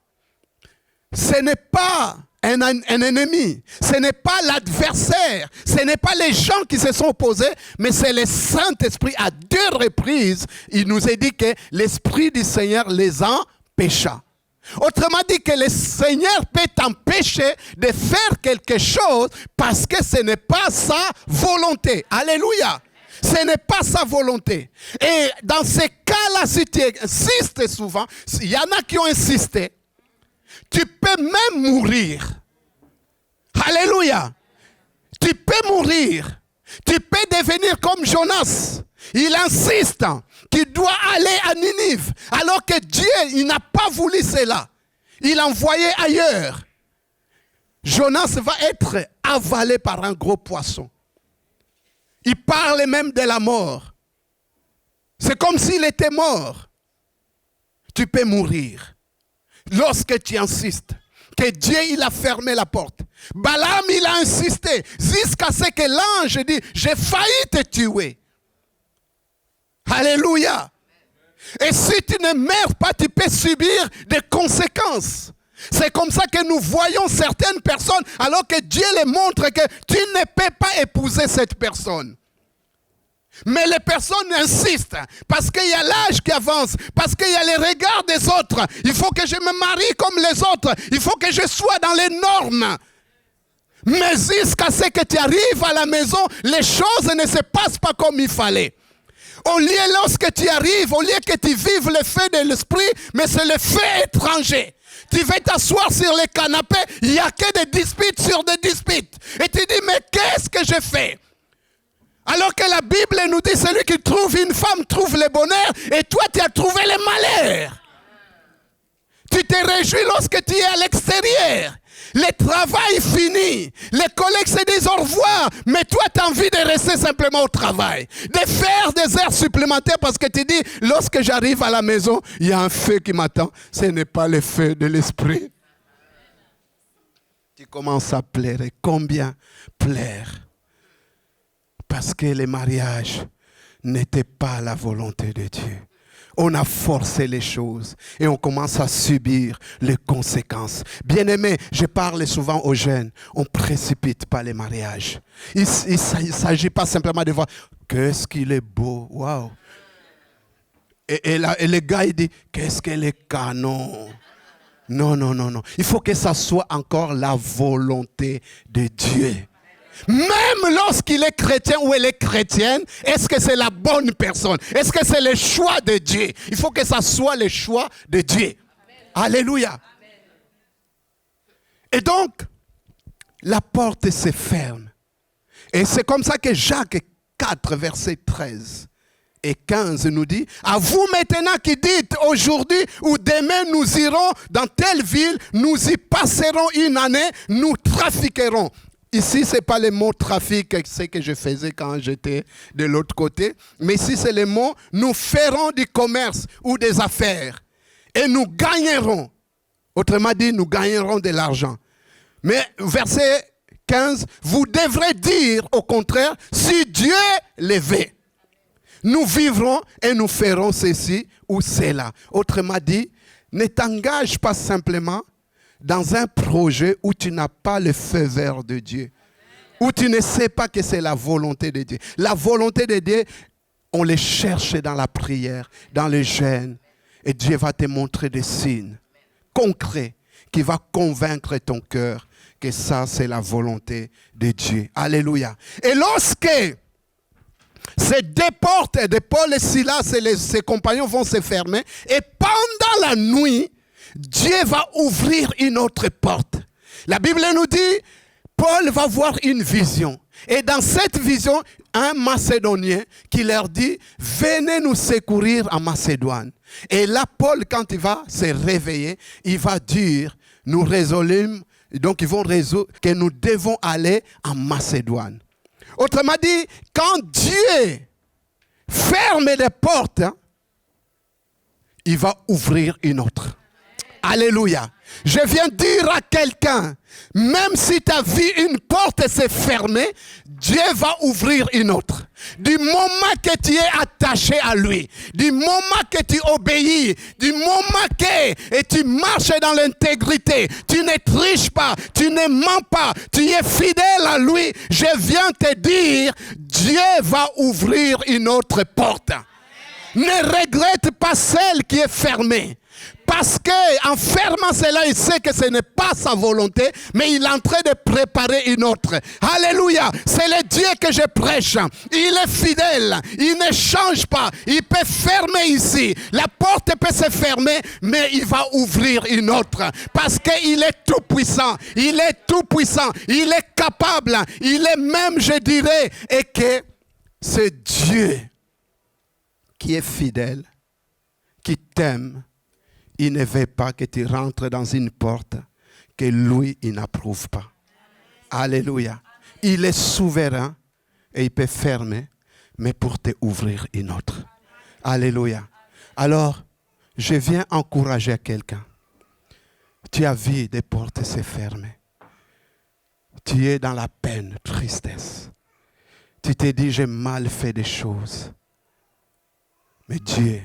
ce n'est pas un ennemi, ce n'est pas l'adversaire, ce n'est pas les gens qui se sont opposés, mais c'est le Saint-Esprit. À 2 reprises, il nous est dit que l'Esprit du Seigneur les empêcha. Autrement dit que le Seigneur peut t'empêcher de faire quelque chose parce que ce n'est pas sa volonté. Alléluia. Ce n'est pas sa volonté. Et dans ces cas-là, si tu insistes souvent, il y en a qui ont insisté, tu peux même mourir. Alléluia. Tu peux mourir. Tu peux devenir comme Jonas. Il insiste qu'il doit aller à Ninive. Alors que Dieu, il n'a pas voulu cela. Il l'a envoyé ailleurs. Jonas va être avalé par un gros poisson. Il parle même de la mort. C'est comme s'il était mort. Tu peux mourir. Lorsque tu insistes que Dieu il a fermé la porte. Balaam il a insisté jusqu'à ce que l'ange dit, j'ai failli te tuer. Alléluia. Et si tu ne meurs pas, tu peux subir des conséquences. C'est comme ça que nous voyons certaines personnes, alors que Dieu les montre que tu ne peux pas épouser cette personne. Mais les personnes insistent, parce qu'il y a l'âge qui avance, parce qu'il y a les regards des autres. Il faut que je me marie comme les autres. Il faut que je sois dans les normes. Mais jusqu'à ce que tu arrives à la maison, les choses ne se passent pas comme il fallait. Au lieu, lorsque tu arrives, au lieu que tu vives le feu de l'esprit, mais c'est le feu étranger. Tu vas t'asseoir sur le canapé, il n'y a que des disputes sur des disputes. Et tu dis, mais qu'est-ce que je fais? Alors que la Bible nous dit, celui qui trouve une femme trouve le bonheur, et toi tu as trouvé le malheur. Tu te réjouis lorsque tu es à l'extérieur. Le travail fini. Les collègues se disent au revoir. Mais toi, tu as envie de rester simplement au travail. De faire des heures supplémentaires parce que tu dis, lorsque j'arrive à la maison, il y a un feu qui m'attend. Ce n'est pas le feu de l'esprit. Tu commences à pleurer. Combien plaire? Parce que le mariage n'était pas la volonté de Dieu. On a forcé les choses et on commence à subir les conséquences. Bien-aimés, je parle souvent aux jeunes, on ne précipite pas les mariages. Il ne s'agit pas simplement de voir qu'est-ce qu'il est beau, waouh. Et le gars il dit qu'est-ce qu'elle est canon. Non. Il faut que ça soit encore la volonté de Dieu. Même lorsqu'il est chrétien ou elle est chrétienne, est-ce que c'est la bonne personne? Est-ce que c'est le choix de Dieu? Il faut que ça soit le choix de Dieu. Amen. Alléluia. Amen. Et donc, la porte se ferme. Et c'est comme ça que Jacques 4, verset 13 et 15 nous dit, à vous maintenant qui dites aujourd'hui ou demain nous irons dans telle ville, nous y passerons une année, nous trafiquerons. ici, ce n'est pas le mot trafic, ce que je faisais quand j'étais de l'autre côté. Mais ici, c'est le mot, nous ferons du commerce ou des affaires. Et nous gagnerons. Autrement dit, nous gagnerons de l'argent. Mais verset 15, vous devrez dire au contraire, si Dieu le veut, nous vivrons et nous ferons ceci ou cela. Autrement dit, ne t'engage pas simplement dans un projet où tu n'as pas le feu vert de Dieu, où tu ne sais pas que c'est la volonté de Dieu. La volonté de Dieu, on les cherche dans la prière, dans le jeûne, et Dieu va te montrer des signes concrets qui vont convaincre ton cœur que ça, c'est la volonté de Dieu. Alléluia. Et lorsque ces deux portes de Paul et Silas et ses compagnons vont se fermer, et pendant la nuit, Dieu va ouvrir une autre porte. La Bible nous dit, Paul va voir une vision. Et dans cette vision, un Macédonien qui leur dit, venez nous secourir en Macédoine. Et là, Paul, quand il va se réveiller, il va dire, nous résolûmes, donc ils vont résoudre que nous devons aller en Macédoine. Autrement dit, quand Dieu ferme des portes, il va ouvrir une autre. Alléluia. Je viens dire à quelqu'un, même si ta vie, une porte s'est fermée, Dieu va ouvrir une autre. Du moment que tu es attaché à lui, du moment que tu obéis, du moment que tu marches dans l'intégrité, tu ne triches pas, tu ne mens pas, tu es fidèle à lui, je viens te dire, Dieu va ouvrir une autre porte. Ne regrette pas celle qui est fermée. Parce qu'en fermant cela, il sait que ce n'est pas sa volonté, mais il est en train de préparer une autre. Alléluia, c'est le Dieu que je prêche. Il est fidèle, il ne change pas. Il peut fermer ici, la porte peut se fermer, mais il va ouvrir une autre. Parce qu'il est tout puissant, il est tout puissant, il est capable, il est même, je dirais, et que c'est Dieu qui est fidèle, qui t'aime. Il ne veut pas que tu rentres dans une porte que lui, il n'approuve pas. Alléluia. Il est souverain et il peut fermer, mais pour te ouvrir une autre. Alléluia. Alors, je viens encourager quelqu'un. Tu as vu des portes se fermer. Tu es dans la peine, tristesse. Tu te dis, j'ai mal fait des choses. Mais Dieu,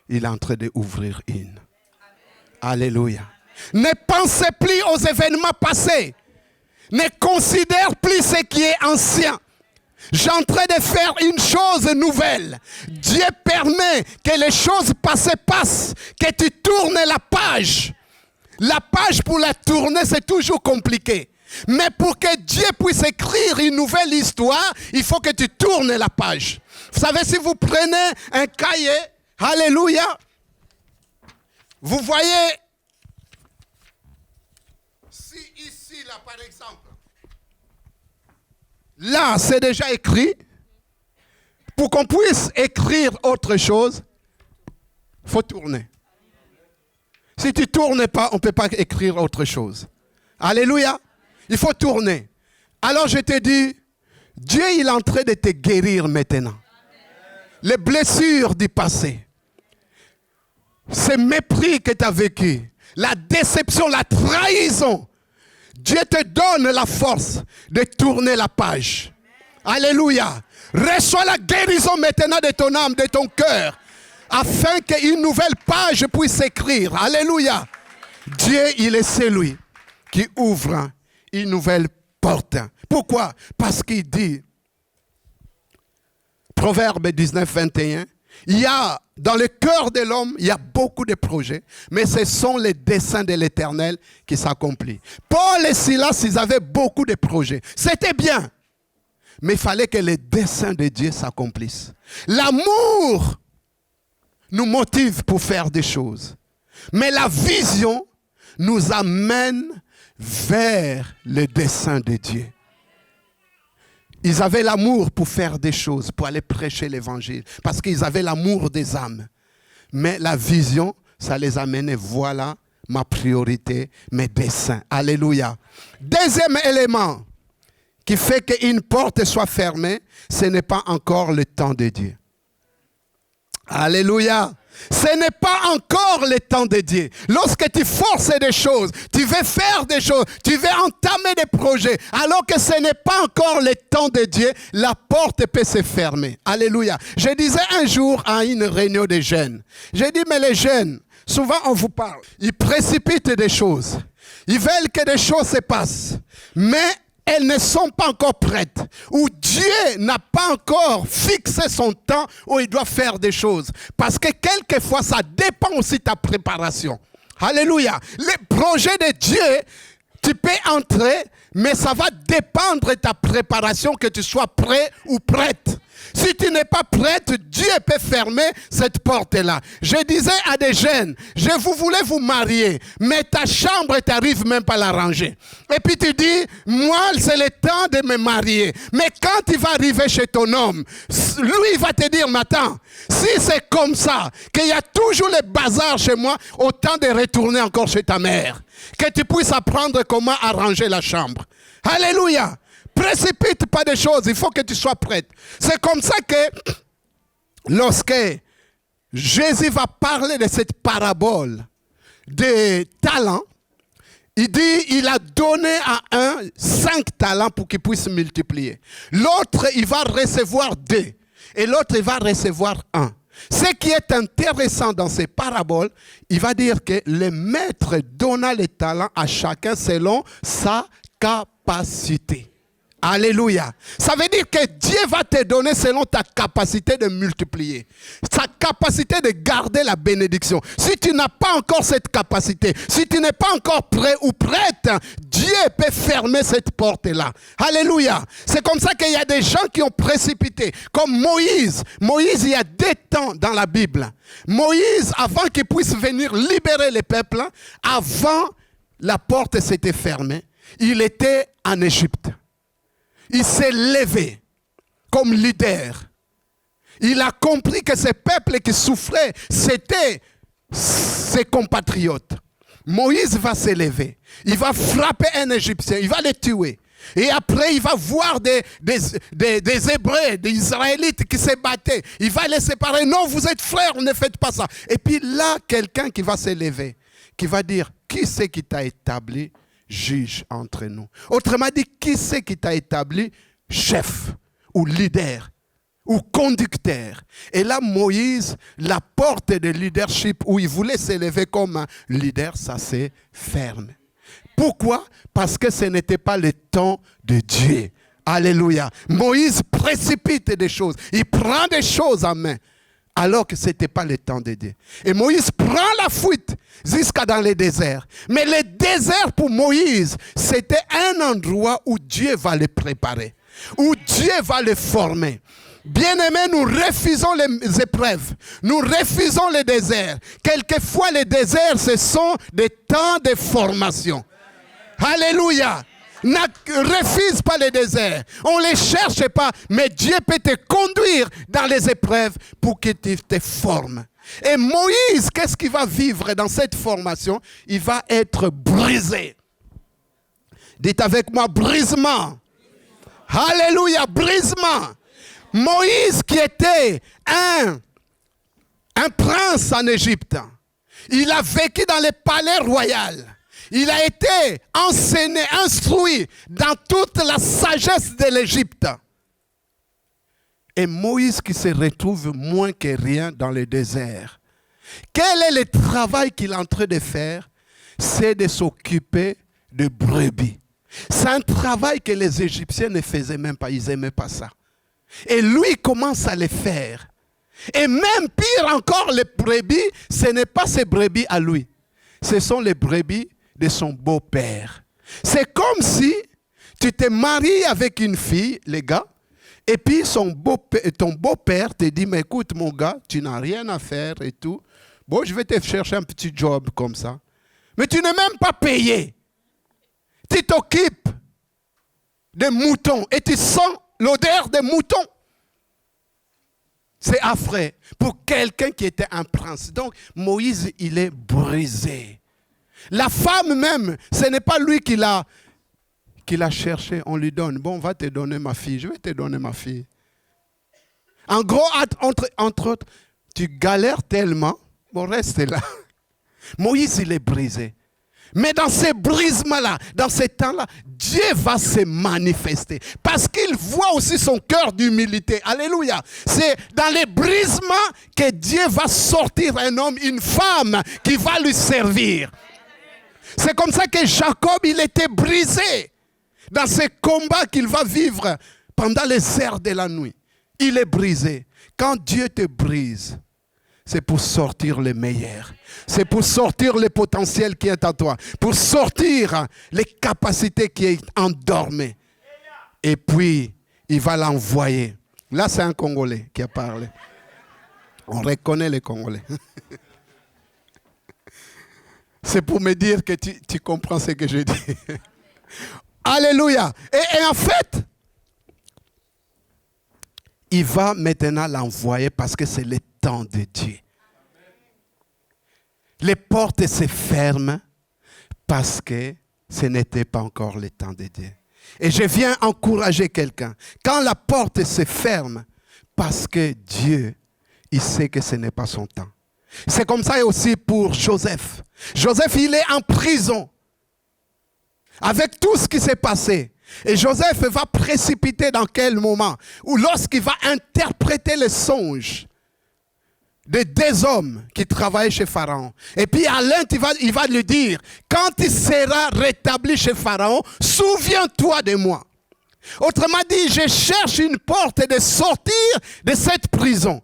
il est en train d'ouvrir une. Alléluia. Ne pensez plus aux événements passés. Ne considère plus ce qui est ancien. J'ai en train de faire une chose nouvelle. Dieu permet que les choses passées passent, que tu tournes la page. La page pour la tourner, c'est toujours compliqué. Mais pour que Dieu puisse écrire une nouvelle histoire, il faut que tu tournes la page. Vous savez, si vous prenez un cahier, alléluia, vous voyez, si ici, là, par exemple, là, c'est déjà écrit, pour qu'on puisse écrire autre chose, il faut tourner. Si tu ne tournes pas, on ne peut pas écrire autre chose. Alléluia. Il faut tourner. Alors je te dis, Dieu il est en train de te guérir maintenant. Les blessures du passé, ce mépris que tu as vécu, la déception, la trahison, Dieu te donne la force de tourner la page. Alléluia. Reçois la guérison maintenant de ton âme, de ton cœur, afin qu'une nouvelle page puisse s'écrire. Alléluia. Dieu, il est celui qui ouvre une nouvelle porte. Pourquoi? Parce qu'il dit, Proverbe 19, 21, il y a dans le cœur de l'homme, il y a beaucoup de projets, mais ce sont les desseins de l'Éternel qui s'accomplissent. Paul et Silas, ils avaient beaucoup de projets. C'était bien, mais il fallait que les desseins de Dieu s'accomplissent. L'amour nous motive pour faire des choses, mais la vision nous amène vers le dessein de Dieu. Ils avaient l'amour pour faire des choses, pour aller prêcher l'évangile, parce qu'ils avaient l'amour des âmes. Mais la vision, ça les amenait, voilà ma priorité, mes desseins. Alléluia. Deuxième élément, qui fait qu'une porte soit fermée, ce n'est pas encore le temps de Dieu. Alléluia. Ce n'est pas encore le temps de Dieu. Lorsque tu forces des choses, tu veux faire des choses, tu veux entamer des projets, alors que ce n'est pas encore le temps de Dieu, la porte peut se fermer. Alléluia. Je disais un jour à une réunion de jeunes, j'ai dit, mais les jeunes, souvent on vous parle, ils précipitent des choses. Ils veulent que des choses se passent, mais elles ne sont pas encore prêtes, ou Dieu n'a pas encore fixé son temps où il doit faire des choses. Parce que quelquefois, ça dépend aussi de ta préparation. Alléluia. Les projets de Dieu, tu peux entrer, mais ça va dépendre de ta préparation, que tu sois prêt ou prête. Si tu n'es pas prête, Dieu peut fermer cette porte-là. Je disais à des jeunes, vous voulez vous marier, mais ta chambre, tu n'arrives même pas à la ranger. Et puis tu dis, moi, c'est le temps de me marier. Mais quand tu vas arriver chez ton homme, lui, il va te dire, mais attends, si c'est comme ça, qu'il y a toujours le bazar chez moi, autant de retourner encore chez ta mère. Que tu puisses apprendre comment arranger la chambre. Alléluia. Précipite pas des choses, il faut que tu sois prête. C'est comme ça que lorsque Jésus va parler de cette parabole des talents, il dit, il a donné à un 5 talents pour qu'il puisse multiplier. L'autre, il va recevoir 2. Et l'autre, il va recevoir 1. Ce qui est intéressant dans ces paraboles, il va dire que le maître donna les talents à chacun selon sa capacité. Alléluia. Ça veut dire que Dieu va te donner selon ta capacité de multiplier. Ta capacité de garder la bénédiction. Si tu n'as pas encore cette capacité, si tu n'es pas encore prêt ou prête, Dieu peut fermer cette porte-là. Alléluia. C'est comme ça qu'il y a des gens qui ont précipité. Comme Moïse. Moïse, il y a 2 temps dans la Bible. Moïse, avant qu'il puisse venir libérer les peuples, avant la porte s'était fermée, il était en Égypte. Il s'est levé comme leader. Il a compris que ces peuples qui souffraient, c'était ses compatriotes. Moïse va se lever. Il va frapper un Égyptien. Il va le tuer. Et après, il va voir des Hébreux, des Israélites qui se battaient. Il va les séparer. Non, vous êtes frères, ne faites pas ça. Et puis là, quelqu'un qui va se lever, qui va dire, qui c'est qui t'a établi juge entre nous? Autrement dit, qui c'est qui t'a établi chef ou leader ou conducteur? Et là, Moïse, la porte de leadership où il voulait s'élever comme un leader, ça s'est fermé. Pourquoi? Parce que ce n'était pas le temps de Dieu. Alléluia. Moïse précipite des choses. Il prend des choses en main. Alors que ce n'était pas le temps de Dieu. Et Moïse prend la fuite jusqu'à dans le désert. Mais le désert pour Moïse, c'était un endroit où Dieu va le préparer. Où Dieu va le former. Bien-aimés, nous refusons les épreuves. Nous refusons le désert. Quelquefois, les déserts, ce sont des temps de formation. Alléluia. Ne refuse pas les déserts. On ne les cherche pas, mais Dieu peut te conduire dans les épreuves pour que tu te formes. Et Moïse, qu'est-ce qu'il va vivre dans cette formation? Il va être brisé. Dites avec moi, brisement. Alléluia, brisement. Moïse qui était un prince en Égypte. Il a vécu dans le palais royal. Il a été enseigné, instruit dans toute la sagesse de l'Égypte. Et Moïse qui se retrouve moins que rien dans le désert. Quel est le travail qu'il est en train de faire? C'est de s'occuper de brebis. C'est un travail que les Égyptiens ne faisaient même pas. Ils n'aimaient pas ça. Et lui, il commence à le faire. Et même pire encore, les brebis, ce n'est pas ses brebis à lui. Ce sont les brebis de son beau-père. C'est comme si tu te maries avec une fille, les gars, et puis ton beau-père te dit, mais écoute mon gars, tu n'as rien à faire et tout. Bon, je vais te chercher un petit job comme ça. Mais tu n'es même pas payé. Tu t'occupes des moutons et tu sens l'odeur des moutons. C'est affreux pour quelqu'un qui était un prince. Donc, Moïse, il est brisé. La femme même, ce n'est pas lui qui l'a qu'il a cherché, on lui donne. Bon, on va te donner ma fille, je vais te donner ma fille. En gros, entre autres, tu galères tellement, bon, reste là. Moïse, il est brisé. Mais dans ces brisements-là, dans ces temps-là, Dieu va se manifester. Parce qu'il voit aussi son cœur d'humilité. Alléluia. C'est dans les brisements que Dieu va sortir un homme, une femme qui va lui servir. C'est comme ça que Jacob, il était brisé. Dans ces combats qu'il va vivre pendant les heures de la nuit. Il est brisé. Quand Dieu te brise, c'est pour sortir le meilleur. C'est pour sortir le potentiel qui est en toi. Pour sortir les capacités qui sont endormies. Et puis, il va l'envoyer. Là, c'est un Congolais qui a parlé. On reconnaît les Congolais. C'est pour me dire que tu comprends ce que je dis. Alléluia. Et en fait, il va maintenant l'envoyer parce que c'est le temps de Dieu. Les portes se ferment parce que ce n'était pas encore le temps de Dieu. Et je viens encourager quelqu'un. Quand la porte se ferme, parce que Dieu, il sait que ce n'est pas son temps. C'est comme ça aussi pour Joseph. Joseph, il est en prison. Avec tout ce qui s'est passé. Et Joseph va précipiter dans quel moment? Ou lorsqu'il va interpréter les songes de deux hommes qui travaillaient chez Pharaon. Et puis à l'un, il va lui dire, quand il sera rétabli chez Pharaon, souviens-toi de moi. Autrement dit, je cherche une porte de sortir de cette prison.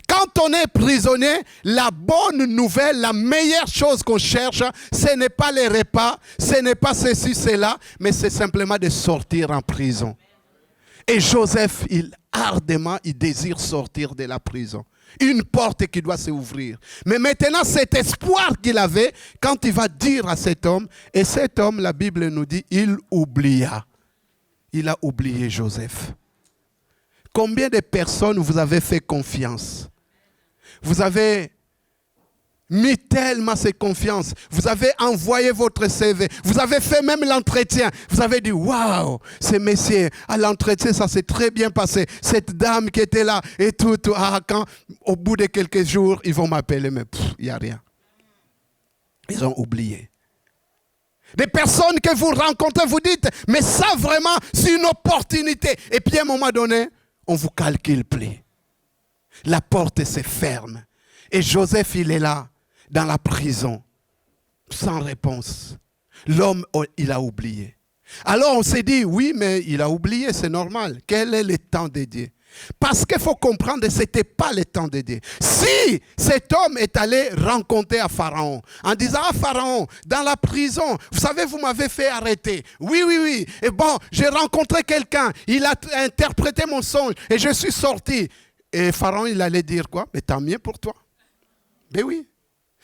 Quand on est prisonnier, la bonne nouvelle, la meilleure chose qu'on cherche, ce n'est pas les repas, ce n'est pas ceci, cela, mais c'est simplement de sortir en prison. Et Joseph, ardemment, il désire sortir de la prison. Une porte qui doit s'ouvrir. Mais maintenant, cet espoir qu'il avait, quand il va dire à cet homme, et cet homme, la Bible nous dit, il oublia. Il a oublié Joseph. Combien de personnes vous avez fait confiance? Vous avez mis tellement cette confiance. Vous avez envoyé votre CV. Vous avez fait même l'entretien. Vous avez dit, waouh, ce monsieur, à l'entretien, ça s'est très bien passé. Cette dame qui était là et tout. Quand, au bout de quelques jours, ils vont m'appeler, mais il n'y a rien. Ils ont oublié. Des personnes que vous rencontrez, vous dites, mais ça vraiment, c'est une opportunité. Et puis à un moment donné, on ne vous calcule plus. La porte se ferme. Et Joseph, il est là, dans la prison, sans réponse. L'homme, il a oublié. Alors on s'est dit, oui, mais il a oublié, c'est normal. Quel est le temps de Dieu? Parce qu'il faut comprendre que ce n'était pas le temps de Dieu. Si cet homme est allé rencontrer à Pharaon, en disant, ah Pharaon, dans la prison, vous savez, vous m'avez fait arrêter. Oui. Et bon, j'ai rencontré quelqu'un, il a interprété mon songe et je suis sorti. Et Pharaon, il allait dire quoi? Mais tant mieux pour toi. Ben oui.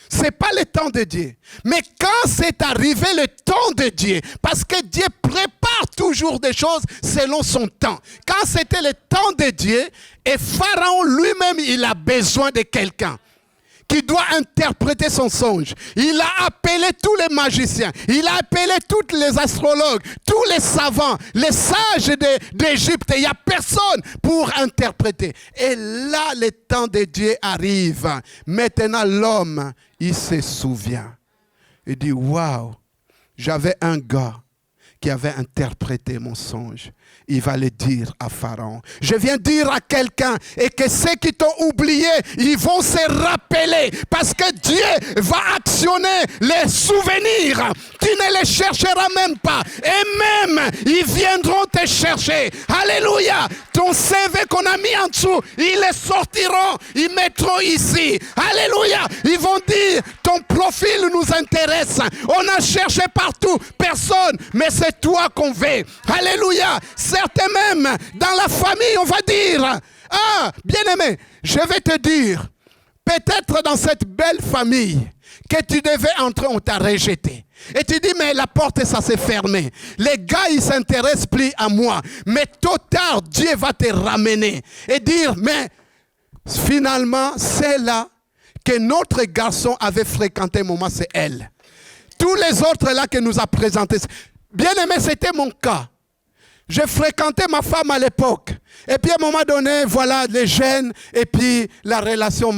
Ce n'est pas le temps de Dieu. Mais quand c'est arrivé le temps de Dieu, parce que Dieu prépare toujours des choses selon son temps. Quand c'était le temps de Dieu, et Pharaon lui-même, il a besoin de quelqu'un qui doit interpréter son songe. Il a appelé tous les magiciens, il a appelé tous les astrologues, tous les savants, les sages d'Égypte. Il n'y a personne pour interpréter. Et là, le temps de Dieu arrive. Maintenant, l'homme, il se souvient. Il dit, waouh, j'avais un gars qui avait interprété mon songe. Il va le dire à Pharaon. Je viens dire à quelqu'un et que ceux qui t'ont oublié, ils vont se rappeler parce que Dieu va actionner les souvenirs. Tu ne les chercheras même pas. Et même, ils viendront te chercher. Alléluia. Ton CV qu'on a mis en dessous, ils les sortiront. Ils mettront ici. Alléluia. Ils vont dire, ton profil nous intéresse. On a cherché partout. Personne. Mais c'est toi qu'on veut. Alléluia. Certains même, dans la famille, on va dire, ah, bien-aimé, je vais te dire, peut-être dans cette belle famille que tu devais entrer, on t'a rejeté. Et tu dis, mais la porte, ça s'est fermé. Les gars, ils ne s'intéressent plus à moi. Mais tôt ou tard, Dieu va te ramener et dire, mais finalement, c'est là que notre garçon avait fréquenté un moment, c'est elle. Tous les autres là que nous a présentés, Bien aimé, c'était mon cas. Je fréquentais ma femme à l'époque. Et puis à un moment donné, voilà, les gènes, et puis la relation,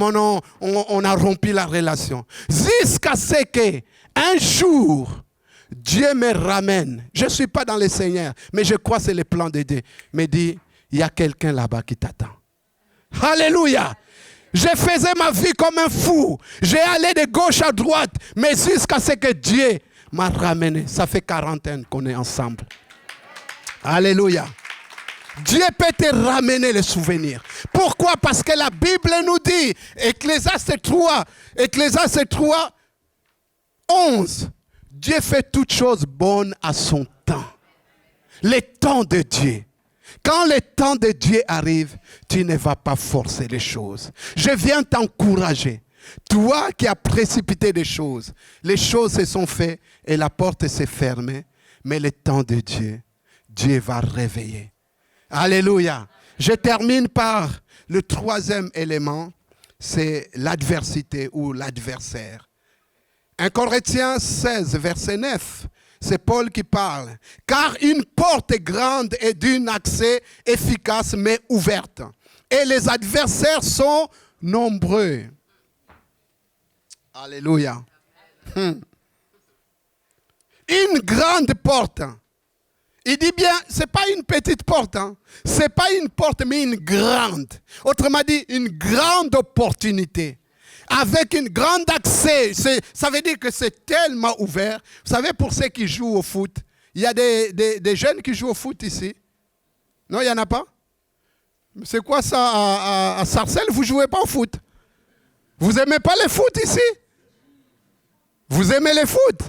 on a rompu la relation. Jusqu'à ce qu'un jour, Dieu me ramène. Je ne suis pas dans le Seigneur, mais je crois que c'est le plan de Dieu. Me dit, il y a quelqu'un là-bas qui t'attend. Alléluia. Je faisais ma vie comme un fou. J'ai allé de gauche à droite, mais jusqu'à ce que Dieu m'a ramené. Ça fait 40 ans qu'on est ensemble. Alléluia. Dieu peut te ramener les souvenirs. Pourquoi? Parce que la Bible nous dit, Ecclésiaste 3, 11, Dieu fait toutes choses bonnes à son temps. Le temps de Dieu. Quand le temps de Dieu arrive, tu ne vas pas forcer les choses. Je viens t'encourager. Toi qui as précipité des choses, les choses se sont faites et la porte s'est fermée. Mais le temps de Dieu, Dieu va réveiller. Alléluia. Je termine par le troisième élément, c'est l'adversité ou l'adversaire. 1 Corinthiens 16, verset 9, c'est Paul qui parle. Car une porte grande est d'un accès efficace mais ouverte. Et les adversaires sont nombreux. Alléluia. Une grande porte. Il dit bien, ce n'est pas une petite porte. Ce n'est pas une porte, mais une grande. Autrement dit, une grande opportunité. Avec un grand accès. Ça veut dire que c'est tellement ouvert. Vous savez, pour ceux qui jouent au foot, il y a des jeunes qui jouent au foot ici. Non, il n'y en a pas? C'est quoi ça à Sarcelles, vous ne jouez pas au foot? Vous n'aimez pas le foot ici? Vous aimez le foot?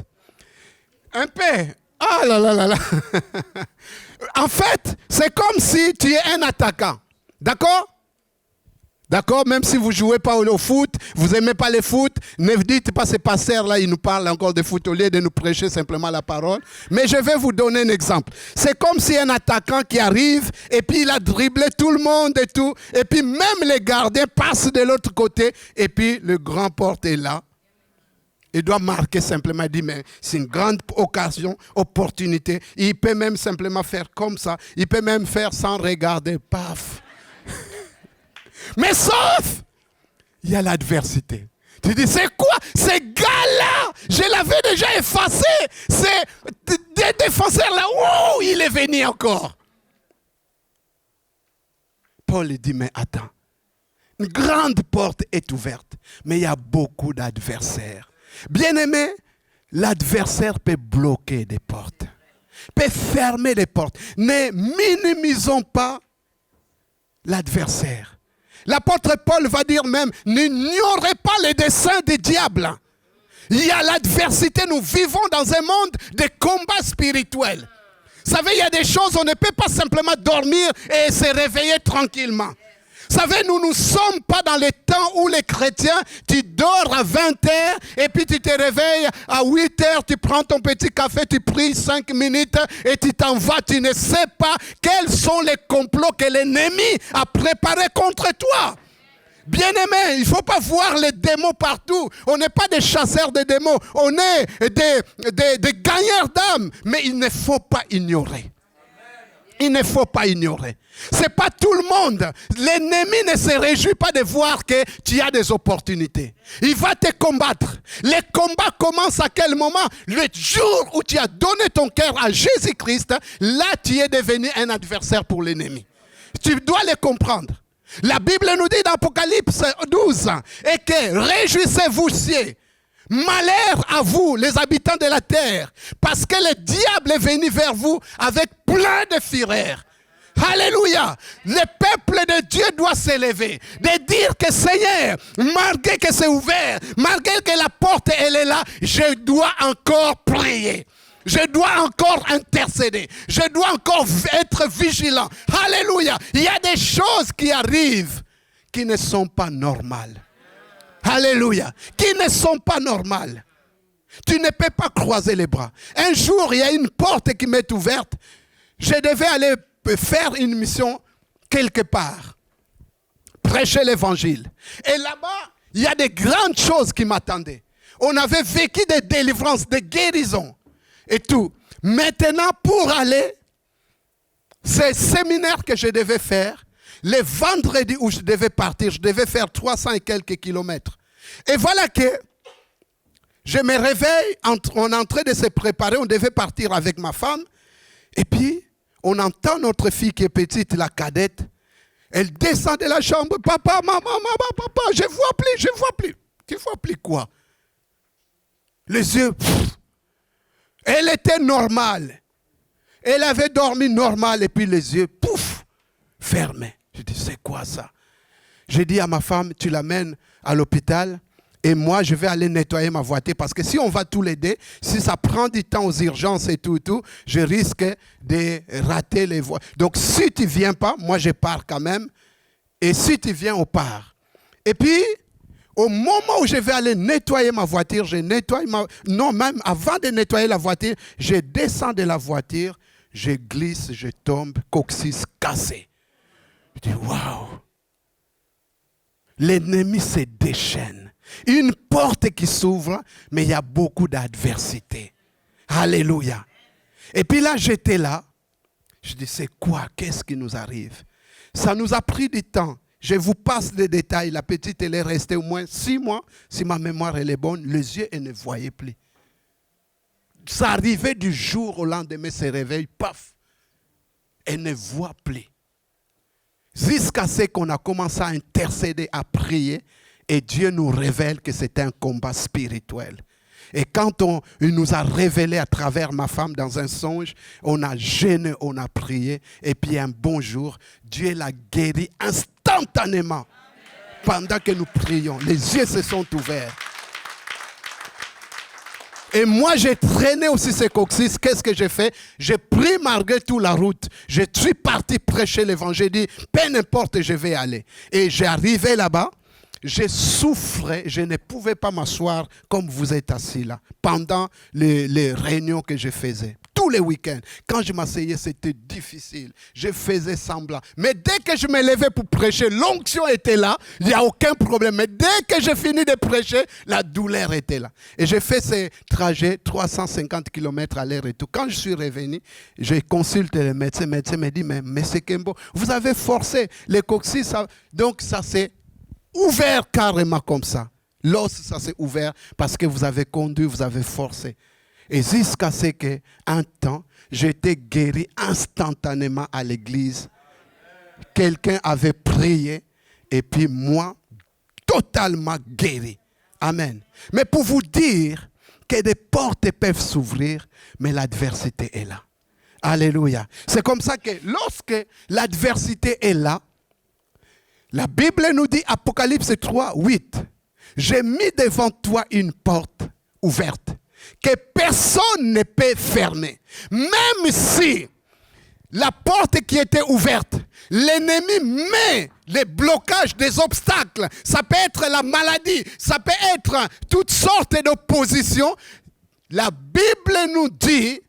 Un peu. Ah là là là là. En fait, c'est comme si tu es un attaquant. D'accord? D'accord? Même si vous ne jouez pas au foot, vous n'aimez pas le foot, ne dites pas ces pasteurs là, ils nous parlent encore de foot au lieu de nous prêcher simplement la parole. Mais je vais vous donner un exemple. C'est comme si un attaquant qui arrive et puis il a dribblé tout le monde et tout. Et puis même les gardiens passent de l'autre côté et puis le grand porte est là. Il doit marquer simplement, il dit, mais c'est une grande occasion, opportunité. Il peut même simplement faire comme ça. Il peut même faire sans regarder, paf. Mais sauf, il y a l'adversité. Tu dis, c'est quoi? Ce gars-là, je l'avais déjà effacé. C'est des défenseurs là, wow, il est venu encore. Paul dit, mais attends. Une grande porte est ouverte, mais il y a beaucoup d'adversaires. Bien-aimé, l'adversaire peut bloquer des portes, peut fermer des portes. Ne minimisons pas l'adversaire. L'apôtre Paul va dire même, n'ignorez pas les desseins du diable. Il y a l'adversité, nous vivons dans un monde de combats spirituels. Vous savez, il y a des choses, on ne peut pas simplement dormir et se réveiller tranquillement. Vous savez, nous ne sommes pas dans les temps où les chrétiens, tu dors à 20h et puis tu te réveilles à 8h, tu prends ton petit café, tu pries 5 minutes et tu t'en vas. Tu ne sais pas quels sont les complots que l'ennemi a préparés contre toi. Bien-aimé, il ne faut pas voir les démons partout. On n'est pas des chasseurs de démons, on est des gagneurs d'âmes. Mais il ne faut pas ignorer. Il ne faut pas ignorer. Ce n'est pas tout le monde. L'ennemi ne se réjouit pas de voir que tu as des opportunités. Il va te combattre. Les combats commencent à quel moment? Le jour où tu as donné ton cœur à Jésus-Christ, là tu es devenu un adversaire pour l'ennemi. Tu dois le comprendre. La Bible nous dit dans Apocalypse 12, et que réjouissez-vous cieux. Malheur à vous, les habitants de la terre, parce que le diable est venu vers vous avec plein de fureur. Alléluia. Le peuple de Dieu doit s'élever, de dire que Seigneur, malgré que c'est ouvert, malgré que la porte elle est là, je dois encore prier. Je dois encore intercéder. Je dois encore être vigilant. Alléluia. Il y a des choses qui arrivent qui ne sont pas normales. Alléluia. Qui ne sont pas normales. Tu ne peux pas croiser les bras. Un jour, il y a une porte qui m'est ouverte. Je devais aller faire une mission quelque part. Prêcher l'évangile. Et là-bas, il y a des grandes choses qui m'attendaient. On avait vécu des délivrances, des guérisons et tout. Maintenant, pour aller, ces séminaires que je devais faire, les vendredis où je devais partir, je devais faire 300 et quelques kilomètres. Et voilà que je me réveille, on est en train de se préparer, on devait partir avec ma femme. Et puis, on entend notre fille qui est petite, la cadette. Elle descend de la chambre. Papa, maman, papa, je ne vois plus. Tu vois plus quoi? Les yeux, elle était normale. Elle avait dormi normal et puis les yeux, pouf, fermés. Je dis, c'est quoi ça? J'ai dit à ma femme, tu l'amènes à l'hôpital et moi, je vais aller nettoyer ma voiture parce que si on va tous les deux, si ça prend du temps aux urgences et tout, je risque de rater les voies. Donc, si tu ne viens pas, moi, je pars quand même. Et si tu viens, on part. Et puis, au moment où je vais aller nettoyer ma voiture, même avant de nettoyer la voiture, je descends de la voiture, je glisse, je tombe, coccyx cassé. Je dis, waouh! L'ennemi se déchaîne. Une porte qui s'ouvre, mais il y a beaucoup d'adversité. Alléluia. Et puis là, j'étais là. Je dis, c'est quoi? Qu'est-ce qui nous arrive? Ça nous a pris du temps. Je vous passe les détails. La petite, elle est restée au moins 6 mois. Si ma mémoire elle est bonne, les yeux, elle ne voyait plus. Ça arrivait du jour au lendemain, se réveille, paf. Elle ne voit plus. Jusqu'à ce qu'on a commencé à intercéder, à prier. Et Dieu nous révèle que c'est un combat spirituel. Et quand il nous a révélé à travers ma femme dans un songe, on a jeûné, on a prié. Et puis un bon jour, Dieu l'a guéri instantanément. Pendant que nous prions, les yeux se sont ouverts. Et moi, j'ai traîné aussi ces coccyx. Qu'est-ce que j'ai fait? J'ai pris malgré tout la route. Je suis parti prêcher l'évangile. J'ai dit, peu importe, je vais aller. Et j'ai arrivé là-bas. Je souffrais, je ne pouvais pas m'asseoir comme vous êtes assis là, pendant les réunions que je faisais. Tous les week-ends, quand je m'asseyais, c'était difficile. Je faisais semblant. Mais dès que je me levais pour prêcher, l'onction était là, il n'y a aucun problème. Mais dès que j'ai fini de prêcher, la douleur était là. Et j'ai fait ces trajets, 350 km à l'heure et tout. Quand je suis revenu, je consulte le médecin. Le médecin me dit, mais M. Kembo, vous avez forcé les coccyx. Donc ça s'est ouvert carrément comme ça. L'os, ça s'est ouvert parce que vous avez conduit, vous avez forcé. Et jusqu'à ce qu'un temps, j'étais guéri instantanément à l'église. Quelqu'un avait prié et puis moi, totalement guéri. Amen. Mais pour vous dire que des portes peuvent s'ouvrir, mais l'adversité est là. Alléluia. C'est comme ça que lorsque l'adversité est là, la Bible nous dit, Apocalypse 3, 8, j'ai mis devant toi une porte ouverte que personne ne peut fermer. Même si la porte qui était ouverte, l'ennemi met les blocages, des obstacles. Ça peut être la maladie, ça peut être toutes sortes d'oppositions. La Bible nous dit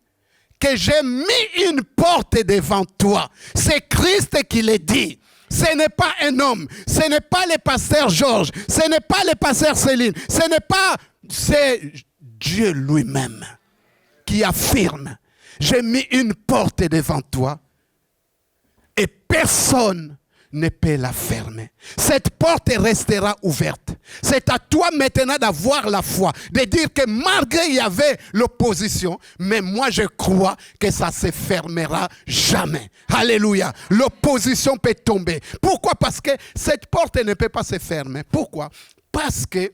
que j'ai mis une porte devant toi. C'est Christ qui le dit. Ce n'est pas un homme, ce n'est pas le pasteur Georges, ce n'est pas le pasteur Céline, ce n'est pas, c'est Dieu lui-même qui affirme, j'ai mis une porte devant toi et personne ne peut la fermer. Cette porte restera ouverte. C'est à toi maintenant d'avoir la foi, de dire que malgré il y avait l'opposition, mais moi je crois que ça ne se fermera jamais. Alléluia. L'opposition peut tomber. Pourquoi? Parce que cette porte ne peut pas se fermer. Pourquoi? Parce que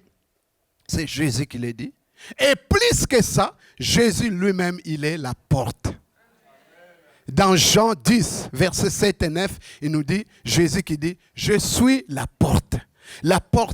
c'est Jésus qui l'a dit. Et plus que ça, Jésus lui-même, il est la porte. Dans Jean 10, versets 7 et 9, il nous dit, Jésus qui dit, je suis la porte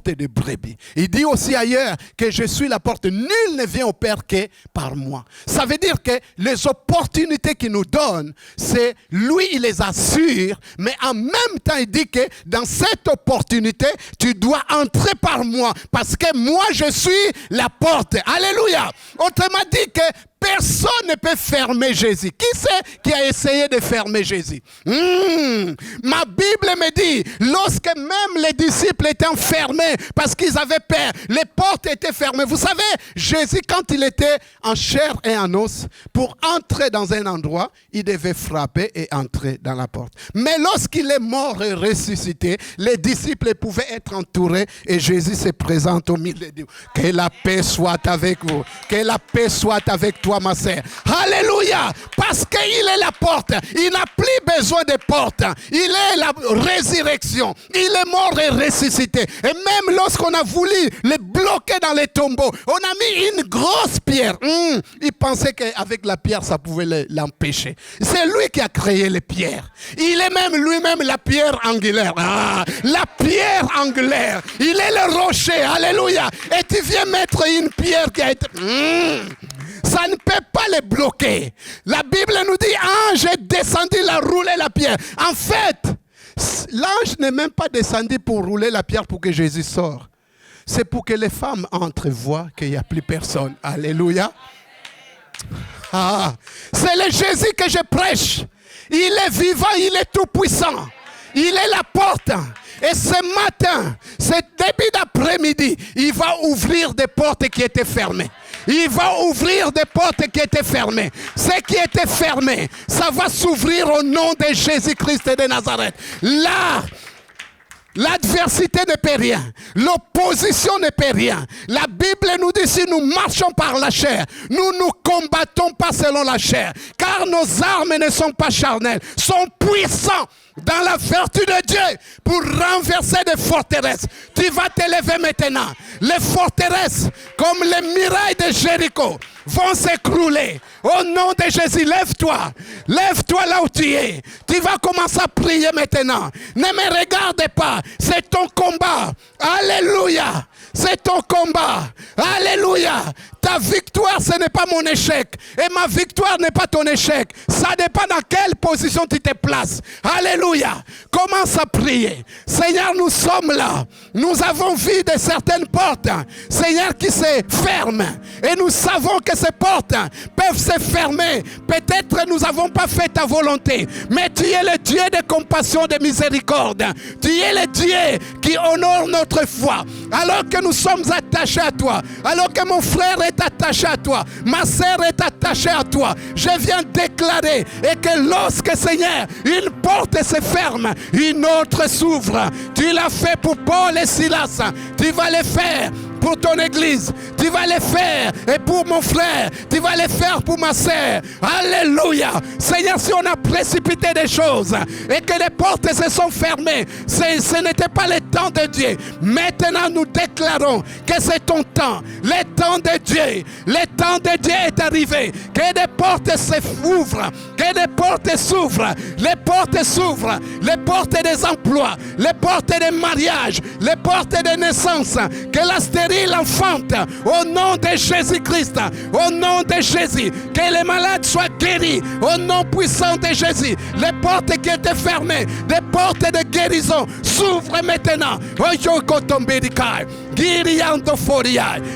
de brebis. Il dit aussi ailleurs que je suis la porte. Nul ne vient au Père que par moi. Ça veut dire que les opportunités qu'il nous donne, c'est lui, il les assure, mais en même temps, il dit que dans cette opportunité, tu dois entrer par moi, parce que moi, je suis la porte. Alléluia. Autrement dit que personne ne peut fermer Jésus. Qui c'est qui a essayé de fermer Jésus? Ma Bible me dit, lorsque même les disciples étaient enfermés parce qu'ils avaient peur, les portes étaient fermées. Vous savez, Jésus, quand il était en chair et en os, pour entrer dans un endroit, il devait frapper et entrer dans la porte. Mais lorsqu'il est mort et ressuscité, les disciples pouvaient être entourés et Jésus se présente au milieu d'eux. Que la paix soit avec vous. Que la paix soit avec toi, ma sœur. Alléluia. Parce qu'il est la porte. Il n'a plus besoin de porte. Il est la résurrection. Il est mort et ressuscité. Et même lorsqu'on a voulu le bloquer dans les tombeaux, on a mis une grosse pierre. Il pensait qu'avec la pierre, ça pouvait l'empêcher. C'est lui qui a créé les pierres. Il est même lui-même la pierre angulaire. La pierre angulaire. Il est le rocher. Alléluia. Et tu viens mettre une pierre qui a été... Ça ne peut pas les bloquer. La Bible nous dit, ange est descendu, il a roulé la pierre. En fait, l'ange n'est même pas descendu pour rouler la pierre pour que Jésus sorte. C'est pour que les femmes entrevoient qu'il n'y a plus personne. Alléluia. C'est le Jésus que je prêche. Il est vivant, il est tout puissant. Il est la porte. Et ce matin, ce début d'après-midi, il va ouvrir des portes qui étaient fermées. Il va ouvrir des portes qui étaient fermées. Ce qui était fermé, ça va s'ouvrir au nom de Jésus-Christ de Nazareth. Là, l'adversité ne peut rien. L'opposition ne peut rien. La Bible nous dit, si nous marchons par la chair, nous ne combattons pas selon la chair. Car nos armes ne sont pas charnelles, sont puissantes dans la vertu de Dieu pour renverser des forteresses. Tu vas t'élever maintenant. Les forteresses, comme les murailles de Jéricho, vont s'écrouler. Au nom de Jésus, lève-toi. Lève-toi là où tu es. Tu vas commencer à prier maintenant. Ne me regarde pas. C'est ton combat. Alléluia. C'est ton combat. Alléluia. Ta victoire, ce n'est pas mon échec. Et ma victoire n'est pas ton échec. Ça dépend dans quelle position tu te places. Alléluia. Commence à prier. Seigneur, nous sommes là. Nous avons vu de certaines portes, Seigneur, qui se ferment. Et nous savons que ces portes peuvent se fermer. Peut-être nous n'avons pas fait ta volonté. Mais tu es le Dieu de compassion, de miséricorde. Tu es le Dieu qui honore notre foi. Alors que nous sommes attachés à toi. Alors que mon frère est attaché à toi. Ma sœur est attachée à toi. Je viens déclarer et que lorsque, Seigneur, une porte se ferme, une autre s'ouvre. Tu l'as fait pour Paul et Silas. Tu vas le faire pour ton église, tu vas le faire, et pour mon frère, tu vas le faire pour ma sœur. Alléluia. Seigneur, si on a précipité des choses et que les portes se sont fermées, ce n'était pas le temps de Dieu. Maintenant, nous déclarons que c'est ton temps, le temps de Dieu. Le temps de Dieu est arrivé. Que des portes s'ouvrent, que des portes s'ouvrent, les portes s'ouvrent, les portes des emplois, les portes des mariages, les portes des naissances, que la stérile enfante au nom de Jésus-Christ, au nom de Jésus, que les malades soient guéris au nom puissant de Jésus. Les portes qui étaient fermées, des portes de guérison s'ouvrent maintenant.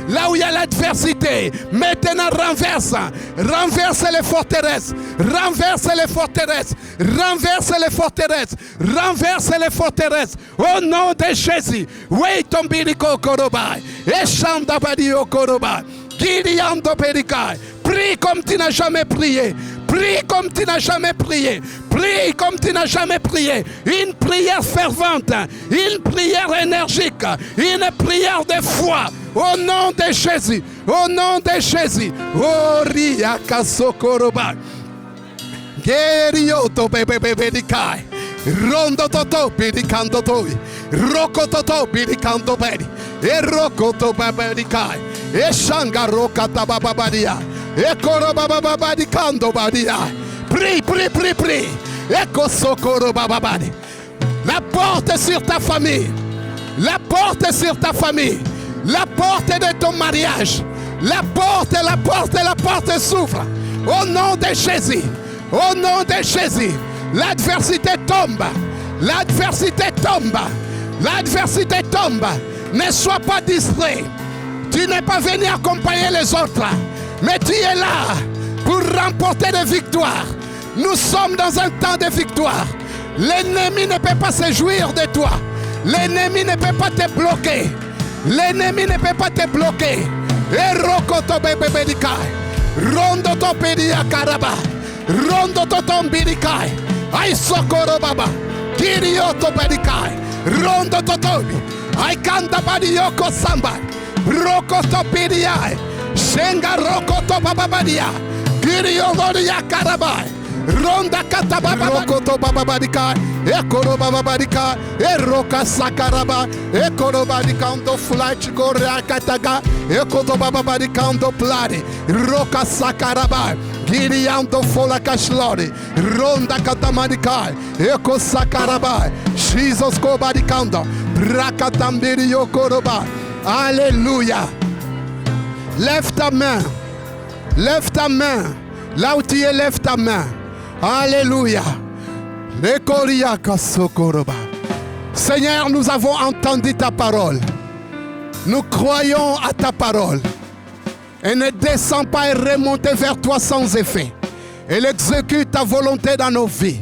Là où il y a l'adversité, maintenant renverse les forteresses, renverse les forteresses, renverse les forteresses, renverse les forteresses au nom de Jésus. Oui, tombirico korobai, eshandabadio korobai, giriando perikai. Prie comme tu n'as jamais prié. Prie comme tu n'as jamais prié. Prie comme tu n'as jamais prié. Une prière fervente, une prière énergique, une prière de foi. Au nom de Jésus. Au nom de Jésus. Oh, riaka sokoroba. Gerioto bebebebedikai. Rondo toto bidikando toi. Roko toto bidikando bedi. E roko to bebedikai. E shanga roka tabababadia. Ekoro bababadi kando badia. Prie, prie, prie, prie. Eko sokoro bababadi. La porte sur ta famille. La porte sur ta famille. La porte de ton mariage. La porte s'ouvre. Au nom de Jésus. Au nom de Jésus. L'adversité tombe. L'adversité tombe. L'adversité tombe. Ne sois pas distrait. Tu n'es pas venu accompagner les autres. Mais tu es là pour remporter des victoires. Nous sommes dans un temps de victoire. L'ennemi ne peut pas se jouir de toi. L'ennemi ne peut pas te bloquer. L'ennemi ne peut pas te bloquer. Erokoto bebebedikai. Rondo to pedia karaba. Rondo to tombirikai. Ai sokoro baba. Kirioto bedikai. Rondo to tobi. Ai kanda badioko samba. Rokoto pediai. Shenga rokoto bababadia. Kiriodoria karabai. Ronda katababa rokoto bababadika ekoro bababadika eroka sakaraba ekoro badika ndo flight gorea kataga ekoto bababadika ndo plari roka sakaraba giriando fola kashlori ronda katamadika eko sakaraba Jesus ko badikando brakatambiri yokoroba. Alléluia. Lève ta main. Lève ta main. Là où tu es, lève ta main. Alléluia. Seigneur, nous avons entendu ta parole. Nous croyons à ta parole. Elle ne descend pas et remonte vers toi sans effet. Elle exécute ta volonté dans nos vies.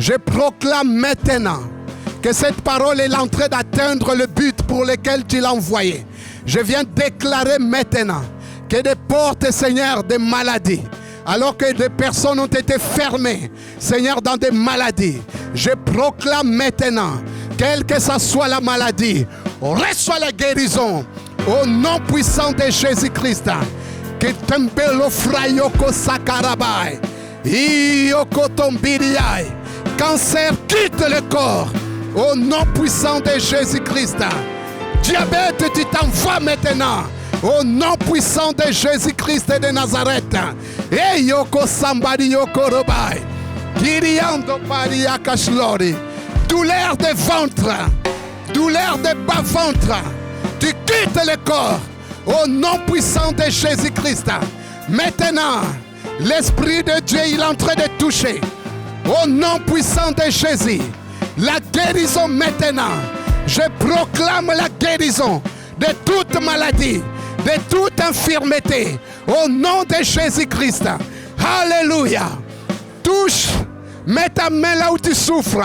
Je proclame maintenant que cette parole est en train d'atteindre le but pour lequel tu l'as envoyé. Je viens déclarer maintenant que des portes, Seigneur, de maladies, alors que des personnes ont été fermées, Seigneur, dans des maladies. Je proclame maintenant, quelle que soit la maladie, reçois la guérison au nom puissant de Jésus-Christ. Que tembelo frayoko sakarabai, ioko tombiriai. Cancer quitte le corps au nom puissant de Jésus-Christ. Diabète, tu t'en vas maintenant. Au nom puissant de Jésus-Christ de Nazareth. Et yoko sambadi yoko robai. Kiriando paria kashlori. Douleur de ventre. Douleur de bas-ventre. Tu quittes le corps. Au nom puissant de Jésus-Christ. Maintenant, l'Esprit de Dieu, il est en train de toucher. Au nom puissant de Jésus. La guérison maintenant. Je proclame la guérison de toute maladie, de toute infirmité, au nom de Jésus-Christ. Alléluia. Touche, mets ta main là où tu souffres.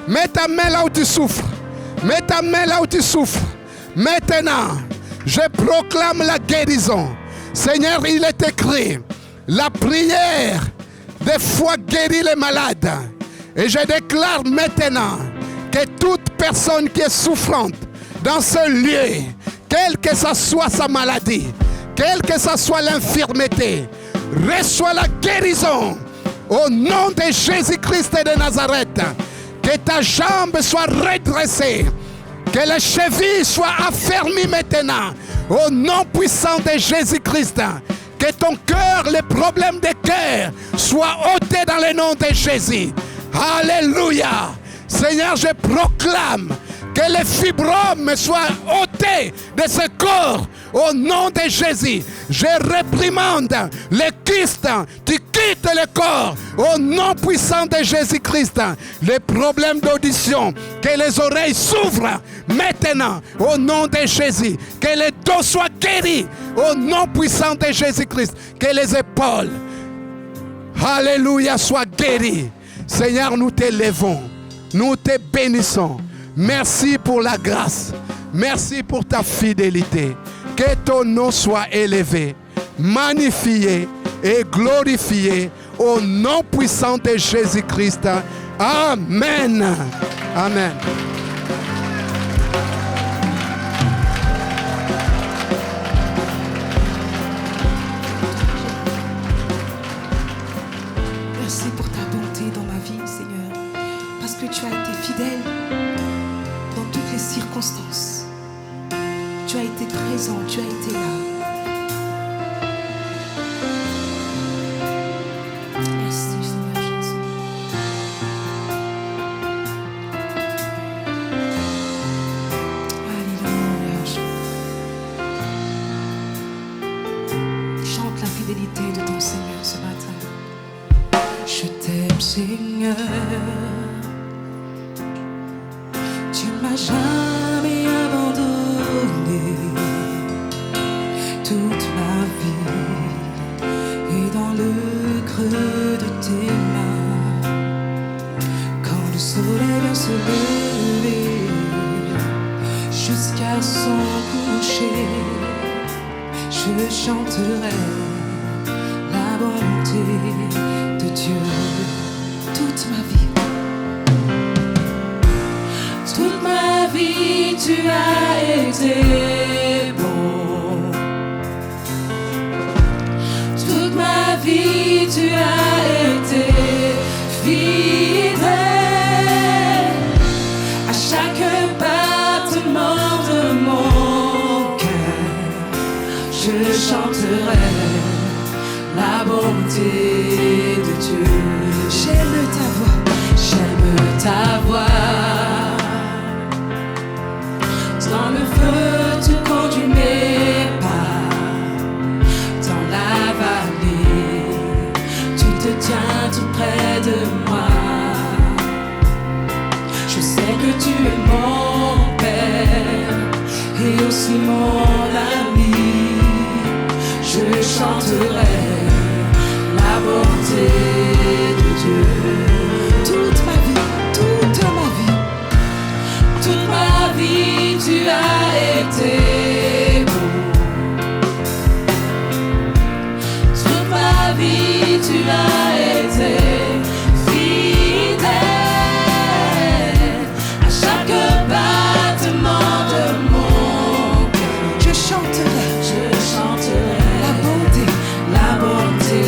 Mets ta main là où tu souffres. Mets ta main là où tu souffres. Maintenant, je proclame la guérison. Seigneur, il est écrit, la prière des foi guérit les malades. Et je déclare maintenant que toute personne qui est souffrante dans ce lieu, quelle que soit sa maladie, quelle que soit l'infirmité, reçoit la guérison au nom de Jésus-Christ de Nazareth. Que ta jambe soit redressée, que les chevilles soient affermies maintenant au nom puissant de Jésus-Christ. Que ton cœur, les problèmes de cœur soient ôtés dans le nom de Jésus. Alléluia. Seigneur, je proclame que les fibromes soient ôtés de ce corps au nom de Jésus. Je réprimande les kystes, tu quittes le corps au nom puissant de Jésus-Christ. Les problèmes d'audition, que les oreilles s'ouvrent maintenant au nom de Jésus. Que les dos soient guéris au nom puissant de Jésus-Christ. Que les épaules, alléluia, soient guéries. Seigneur, nous t'élevons, nous te bénissons. Merci pour la grâce. Merci pour ta fidélité. Que ton nom soit élevé, magnifié et glorifié au nom puissant de Jésus-Christ. Amen. Amen. Merci pour ta bonté dans ma vie, Seigneur, parce que tu as été fidèle dans toutes les circonstances. Tu as été présent, tu as été là. Merci, Seigneur Jésus. Alléluia. Chante la fidélité de ton Seigneur ce matin. Je t'aime, Seigneur. Tu m'as jamais abandonné. Toute ma vie et dans le creux de tes mains. Quand le soleil vient se lever jusqu'à son coucher, je chanterai la bonté de Dieu toute ma vie. Toute ma vie tu as été bon. Toute ma vie tu as été fidèle. À chaque battement de mon cœur, je chanterai la bonté de Dieu. J'aime ta voix, j'aime ta voix. Dans le feu, tu conduis mes pas. Dans la vallée, tu te tiens tout près de moi. Je sais que tu es mon Père et aussi mon ami. Je chanterai la bonté de Dieu. Toute ma vie, toute ma vie, toute ma vie, tu as été bon. Toute ma vie, tu as été fidèle. À chaque battement de mon cœur, je chanterai la bonté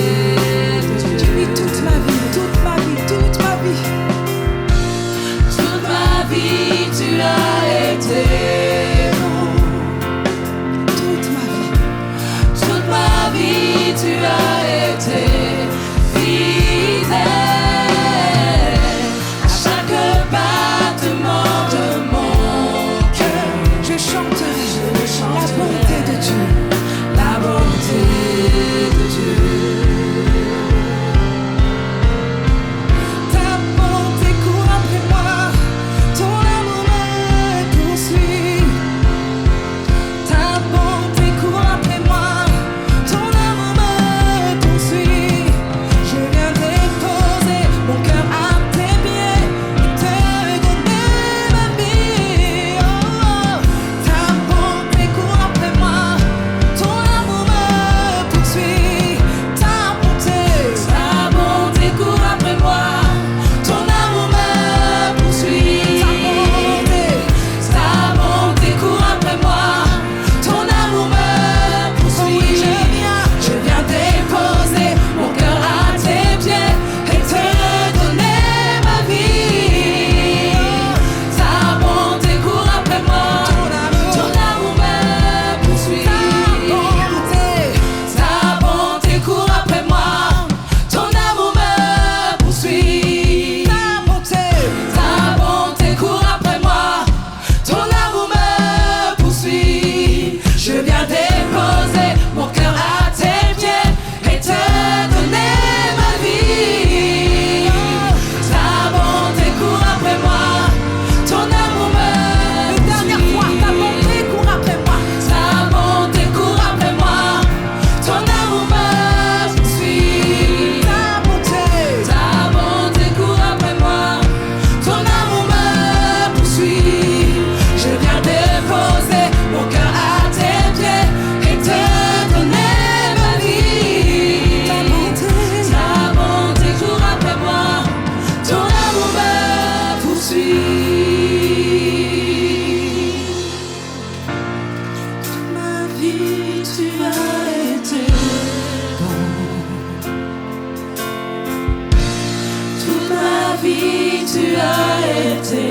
de Dieu. Oui, toute ma vie, toute ma vie, toute ma vie. Toute ma vie, tu as été bon. Toute ma vie, tu as été fidèle. À chaque battement de mon cœur, je chanterai la bonté de Dieu. La bonté de Dieu. Ta bonté court après moi, ton amour me poursuit. Ta bonté court après moi, ton amour me poursuit. Je viens déposer mon cœur à tes pieds et te donner ma vie. Oh, ta bonté court après moi, ton amour me poursuit. Ta bonté court après moi, ton amour me poursuit. Ta bonté court après moi, ton amour me poursuit. Je viens déposer mon cœur à tes pieds et te donner ma vie. Ta bonté court après moi, ton amour me poursuit. Ta bonté court après moi, ton amour me poursuit. Ta bonté court après moi, ton amour me poursuit. Je viens déposer mon cœur à tes pieds et te donner ma vie. Ta bonté court après moi, ton amour me poursuit. Une dernière fois, ta bonté court après moi. Ta bonté court après moi, ton amour me poursuit. Ta bonté court après moi, ton amour me poursuit. Je viens déposer mon cœur à tes pieds et te donner ma vie. Ta bonté court après moi, ton amour me poursuit. Toute ma vie, tu as été bon. Toute ma vie, tu as été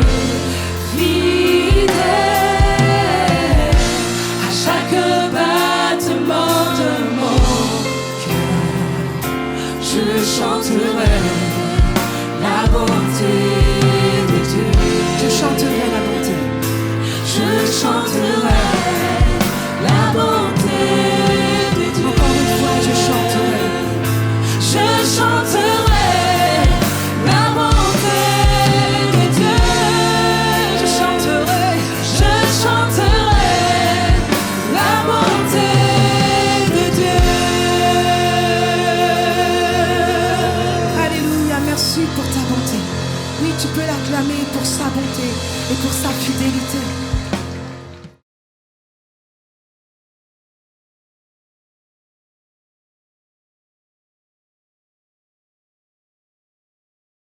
fidèle. À chaque battement de mon cœur, je chanterai la bonté de Dieu. Je chanterai la bonté. Je chanterai la bonté de Dieu. Encore une fois, je chanterai. Je chanterai la bonté de Dieu. pour sa bonté et pour sa fidélité.